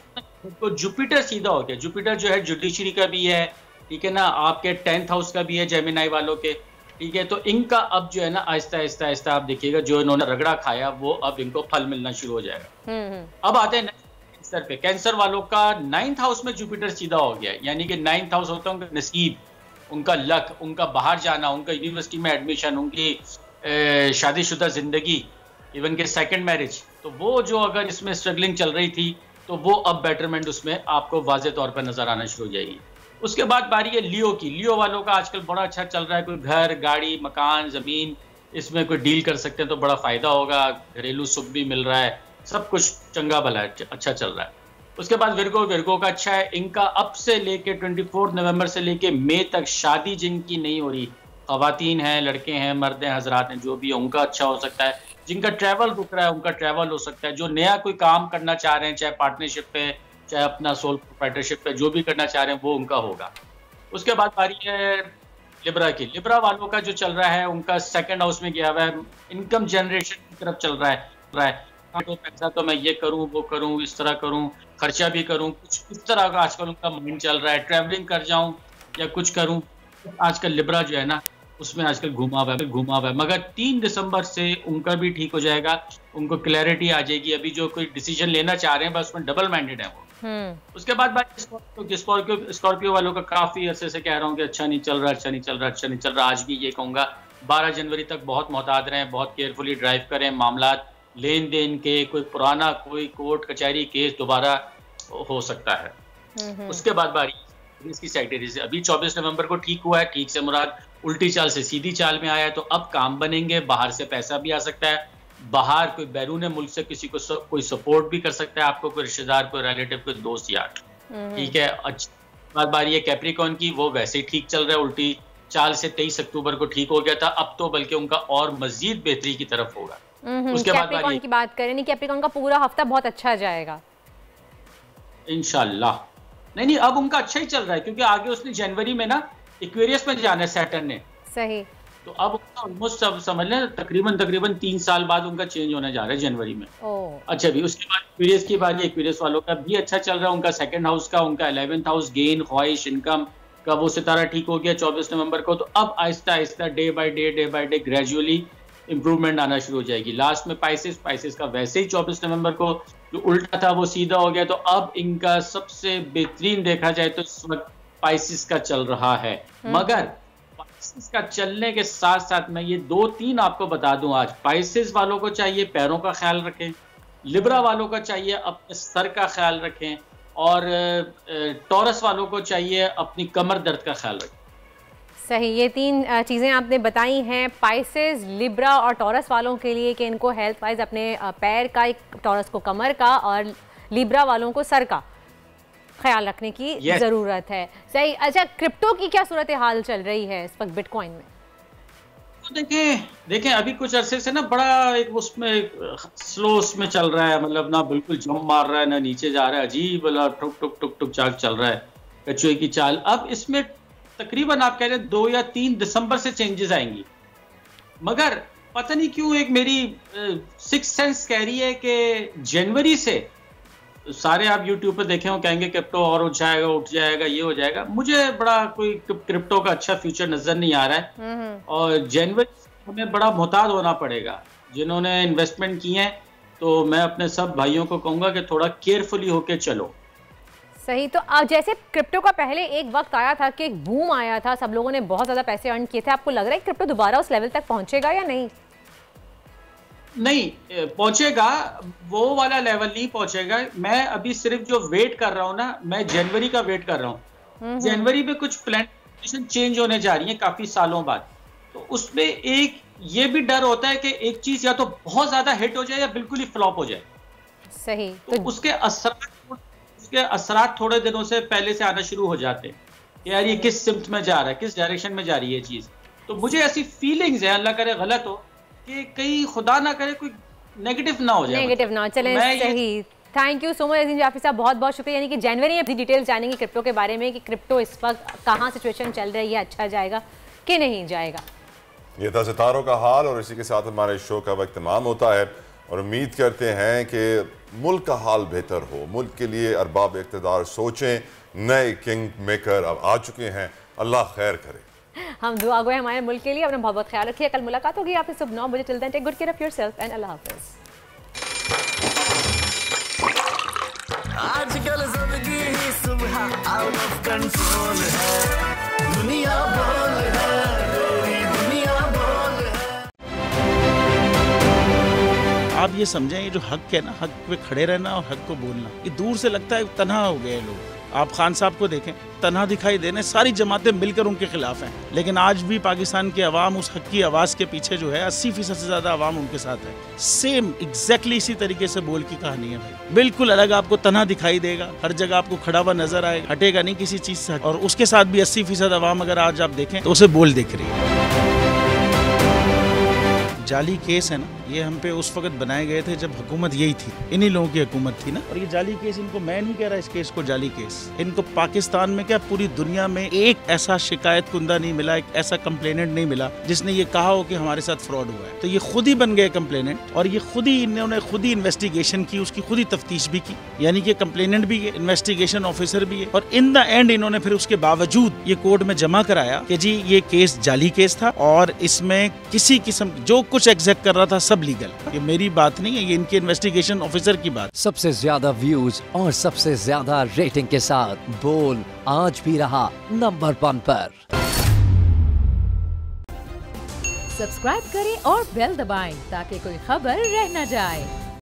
S7: को जुपिटर सीधा हो गया। जुपिटर जो है जुडिशरी का भी है, ठीक है ना, आपके 10th हाउस का भी है जेमिनाई वालों के, ठीक है। तो इनका अब जो है ना आहिस्ता आहिस्ता आप देखिएगा जो इन्होंने रगड़ा खाया वो अब इनको फल मिलना शुरू हो जाएगा। अब आते हैं कैंसर पे। कैंसर वालों का 9th हाउस में जुपिटर सीधा हो गया, यानी कि 9th हाउस होता है उनका नसीब, उनका लक, उनका बाहर जाना, उनका यूनिवर्सिटी में एडमिशन, उनकी शादीशुदा जिंदगी, इवन के सेकंड मैरिज। तो वो जो अगर इसमें स्ट्रगलिंग चल रही थी तो वो अब बेटरमेंट उसमें आपको वाज़े तौर पर नजर आना शुरू हो जाएगी। उसके बाद बारी है लियो की। लियो वालों का आजकल बड़ा अच्छा चल रहा है, कोई घर, गाड़ी, मकान, ज़मीन, इसमें कोई डील कर सकते हैं तो बड़ा फ़ायदा होगा, घरेलू सुख भी मिल रहा है, सब कुछ चंगा भला है, अच्छा चल रहा है। उसके बाद विर्गो का अच्छा है, इनका अब से लेके 24 नवंबर से लेके मई तक शादी जिनकी नहीं हो रही, ख़वातीन हैं, लड़के हैं, मर्द हैं, हजरात हैं, जो भी है उनका अच्छा हो सकता है। जिनका ट्रैवल रुक रहा है उनका ट्रैवल हो सकता है। जो नया कोई काम करना चाह रहे हैं, चाहे पार्टनरशिप पे, चाहे अपना सोल प्रोप्राइटरशिप पे, जो भी करना चाह रहे हैं वो उनका होगा। उसके बाद बारी है लिब्रा की। लिब्रा वालों का जो चल रहा है उनका 2nd हाउस में गया हुआ है, इनकम जनरेशन की तरफ चल रहा है। तो पैसा तो मैं ये करूँ, वो करूँ, इस तरह करूँ, खर्चा भी करूँ, कुछ इस तरह का आजकल उनका माइंड चल रहा है। ट्रैवलिंग कर जाऊँ या कुछ करूँ, आजकल लिब्रा जो है ना उसमें आजकल घुमा हुआ है, मगर 3 दिसंबर से उनका भी ठीक हो जाएगा, उनको क्लैरिटी आ जाएगी। अभी जो कोई डिसीजन लेना चाह रहे हैं बस उसमें डबल माइंडेड है वो। उसके बाद भाई स्कॉर्पियो वालों का काफी अरसे से कह रहा हूँ कि अच्छा नहीं चल रहा। आज भी ये कहूंगा 12 जनवरी तक बहुत मोहतात रहें, बहुत केयरफुली ड्राइव करें, मामला लेन देन के कोई पुराना कोई कोर्ट कचहरी केस दोबारा हो सकता है। उसके बाद बारी इसकी सेक्रेटरी से, अभी 24 नवंबर को ठीक हुआ है, ठीक से मुराद उल्टी चाल से सीधी चाल में आया है, तो अब काम बनेंगे, बाहर से पैसा भी आ सकता है, बाहर कोई बैरून मुल्क से किसी को कोई सपोर्ट भी कर सकता है आपको, कोई रिश्तेदार, कोई रिलेटिव, कोई दोस्त यार, ठीक है। अच्छा बारी है कैप्रिकॉर्न की, वो वैसे ही ठीक चल रहा है, उल्टी चाल से 23 अक्टूबर को ठीक हो गया था, अब तो बल्कि उनका और मजीद बेहतरी की तरफ होगा। उसके बाद
S4: कैप्रिकॉर्न की बात करें, नहीं कैप्रिकॉर्न का पूरा हफ्ता बहुत अच्छा जाएगा
S7: इंशाल्लाह। नहीं अब उनका अच्छा ही चल रहा है, क्योंकि आगे उसने जनवरी में ना एक्वेरियस में जाना है सैटर्न ने,
S4: सही,
S7: तो अब ऑलमोस्ट सब समझ लें तकरीबन 3 साल बाद उनका चेंज होने जा रहा है जनवरी में। अच्छा भी उसके बाद एक्वेरियस की बात, एक्वेरियस वालों का भी अच्छा चल रहा है, उनका सेकंड हाउस का, उनका 11th हाउस गेन, ख्वाहिश, इनकम का वो सितारा ठीक हो गया 24 नवंबर को, तो अब Aahista Aahista day by day gradually improvement आना शुरू हो जाएगी। लास्ट में पाइसेस का वैसे ही 24 नवंबर को जो उल्टा था वो सीधा हो गया, तो अब इनका सबसे बेहतरीन देखा जाए तो इस वक्त पाइसेस का चल रहा है। मगर पाइसेस का चलने के साथ साथ मैं ये 2-3 आपको बता दूं, आज पाइसेस वालों को चाहिए पैरों का ख्याल रखें, लिब्रा वालों का चाहिए अपने सर का ख्याल रखें, और टॉरस वालों को चाहिए अपनी कमर दर्द का ख्याल रखें।
S4: सही, ये 3 चीज़ें आपने बताई हैं पाइसेस, लिब्रा और टॉरस वालों के लिए कि इनको हेल्थ वाइज अपने पैर का, एक टॉरस को कमर का और लिब्रा वालों को सर का ख्याल रखने की ज़रूरत है। सही। अच्छा, क्रिप्टो की क्या सूरत हाल चल रही है इस वक्त बिटकॉइन में?
S7: तो देखें अभी कुछ अरसे से ना बड़ा एक उसमें स्लो उसमें चल रहा है, मतलब ना बिल्कुल जंप मार रहा है ना नीचे जा रहा है, अजीब वाला टुक टुक टुक टुक चाल चल रहा है, कछुए की चाल। अब इसमें तकरीबन आप कह रहे हैं 2 या 3 दिसंबर से चेंजेस आएंगी, मगर पता नहीं क्यों एक मेरी सिक्स सेंस कह रही है कि जनवरी से सारे आप यूट्यूब पर देखे हो कहेंगे क्रिप्टो और उठ जाएगा, ये हो जाएगा। मुझे बड़ा कोई क्रिप्टो का अच्छा फ्यूचर नजर नहीं आ रहा है, और जनवरी हमें बड़ा मोहतात होना पड़ेगा। जिन्होंने इन्वेस्टमेंट की है तो मैं अपने सब भाइयों को कहूंगा कि थोड़ा केयरफुली होके चलो।
S4: सही। तो जैसे क्रिप्टो का पहले एक वक्त आया था कि एक बूम आया था, सब लोगों ने बहुत ज्यादा पैसे अर्न किए थे, आपको लग रहा है क्रिप्टो दोबारा उस लेवल तक पहुंचेगा या नहीं?
S7: नहीं पहुंचेगा, वो वाला लेवल नहीं पहुंचेगा। मैं अभी सिर्फ जो वेट कर रहा हूँ ना, मैं जनवरी का वेट कर रहा हूँ। जनवरी में कुछ प्लान चेंज होने जा रही है काफी सालों बाद, तो उसमें एक ये भी डर होता है कि एक चीज या तो बहुत ज्यादा हिट हो जाए या बिल्कुल ही फ्लॉप हो जाए।
S4: सही।
S7: तो उसके असरात थोड़े दिनों से पहले से आना शुरू हो जाते हैं कि यार ये किस सिम्त में जा रहा है, किस डायरेक्शन में जा रही है चीज। तो मुझे ऐसी फीलिंग्स है, अल्लाह करे गलत हो, कि कहीं खुदा ना करे कोई नेगेटिव ना हो जाए,
S4: नेगेटिव ना चले। सही, थैंक यू सो मच अजीम जाफी साहब, बहुत बहुत शुक्रिया। यानी कि जनवरी में डिटेल्स जानेंगे क्रिप्टो के बारे में कि क्रिप्टो इस वक्त कहाँ सिचुएशन चल रही है, अच्छा जाएगा कि नहीं जाएगा।
S9: ये था सितारों का हाल, और इसी के साथ हमारे शो का वक्त तमाम होता है, और उम्मीद करते हैं कि मुल्क का हाल बेहतर हो, मुल्क के लिए अरबाब इक़्तिदार सोचें, नए किंग मेकर अब आ चुके हैं, अल्लाह खैर करे।
S4: हम दुआ गए हमारे मुल्क के लिए। अपना बहुत बहुत ख्याल रखिए। कल मुलाकात होगी आपसे सुबह 9 बजे। चलते हैं, take good care of yourself and अल्लाह हाफिज़।
S8: आजकल सबकी ही सुबह आउट ऑफ कंट्रोल है, दुनिया बोल है, दुनिया बोल है।
S15: आप ये समझें, ये जो हक है ना, हक पे खड़े रहना और हक को बोलना, ये दूर से लगता है तन्हा हो गए लोग। आप खान साहब को देखें, तन्हा दिखाई देने, सारी जमातें मिलकर उनके खिलाफ हैं, लेकिन आज भी पाकिस्तान की आवाम उस हक की आवाज़ के पीछे जो है 80% से ज़्यादा आवाम उनके साथ है। सेम एग्जैक्टली इसी तरीके से बोल की कहानी है भाई, बिल्कुल अलग आपको तन्हा दिखाई देगा, हर जगह आपको खड़ा हुआ नजर आएगा, हटेगा नहीं किसी चीज़ से। और उसके साथ भी 80% आवाम अगर आज आप देखें तो उसे बोल दिख रही है। जाली केस है ना, ये हम पे उस वक्त बनाए गए थे जब हुकूमत यही थी, इन्हीं लोगों की हुकूमत थी ना। और ये जाली केस, इनको मैं नहीं कह रहा इस केस को जाली केस, इनको पाकिस्तान में क्या पूरी दुनिया में एक ऐसा शिकायत कुंदा नहीं मिला, एक ऐसा कंप्लेनेंट नहीं मिला जिसने ये कहा हो कि हमारे साथ फ्रॉड हुआ है। तो ये खुद ही बन गए कंप्लेनेंट और ये खुद ही इन्होंने खुद ही इन्वेस्टिगेशन की, उसकी खुद ही तफ्तीश भी की, यानी कि कंप्लेनेंट भी है, इन्वेस्टिगेशन ऑफिसर भी है। और इन द एंड इन्होंने फिर उसके बावजूद ये कोर्ट में जमा कराया कि जी ये केस जाली केस था और इसमें किसी किस्म जो कुछ एग्जैक्ट कर रहा था सब लीगल। ये मेरी बात नहीं है, ये इनके इन्वेस्टिगेशन ऑफिसर की बात।
S16: सबसे ज्यादा व्यूज और सबसे ज्यादा रेटिंग के साथ बोल आज भी रहा नंबर 1 पर।
S17: सब्सक्राइब करें और बेल दबाएं ताकि कोई खबर रह न जाए।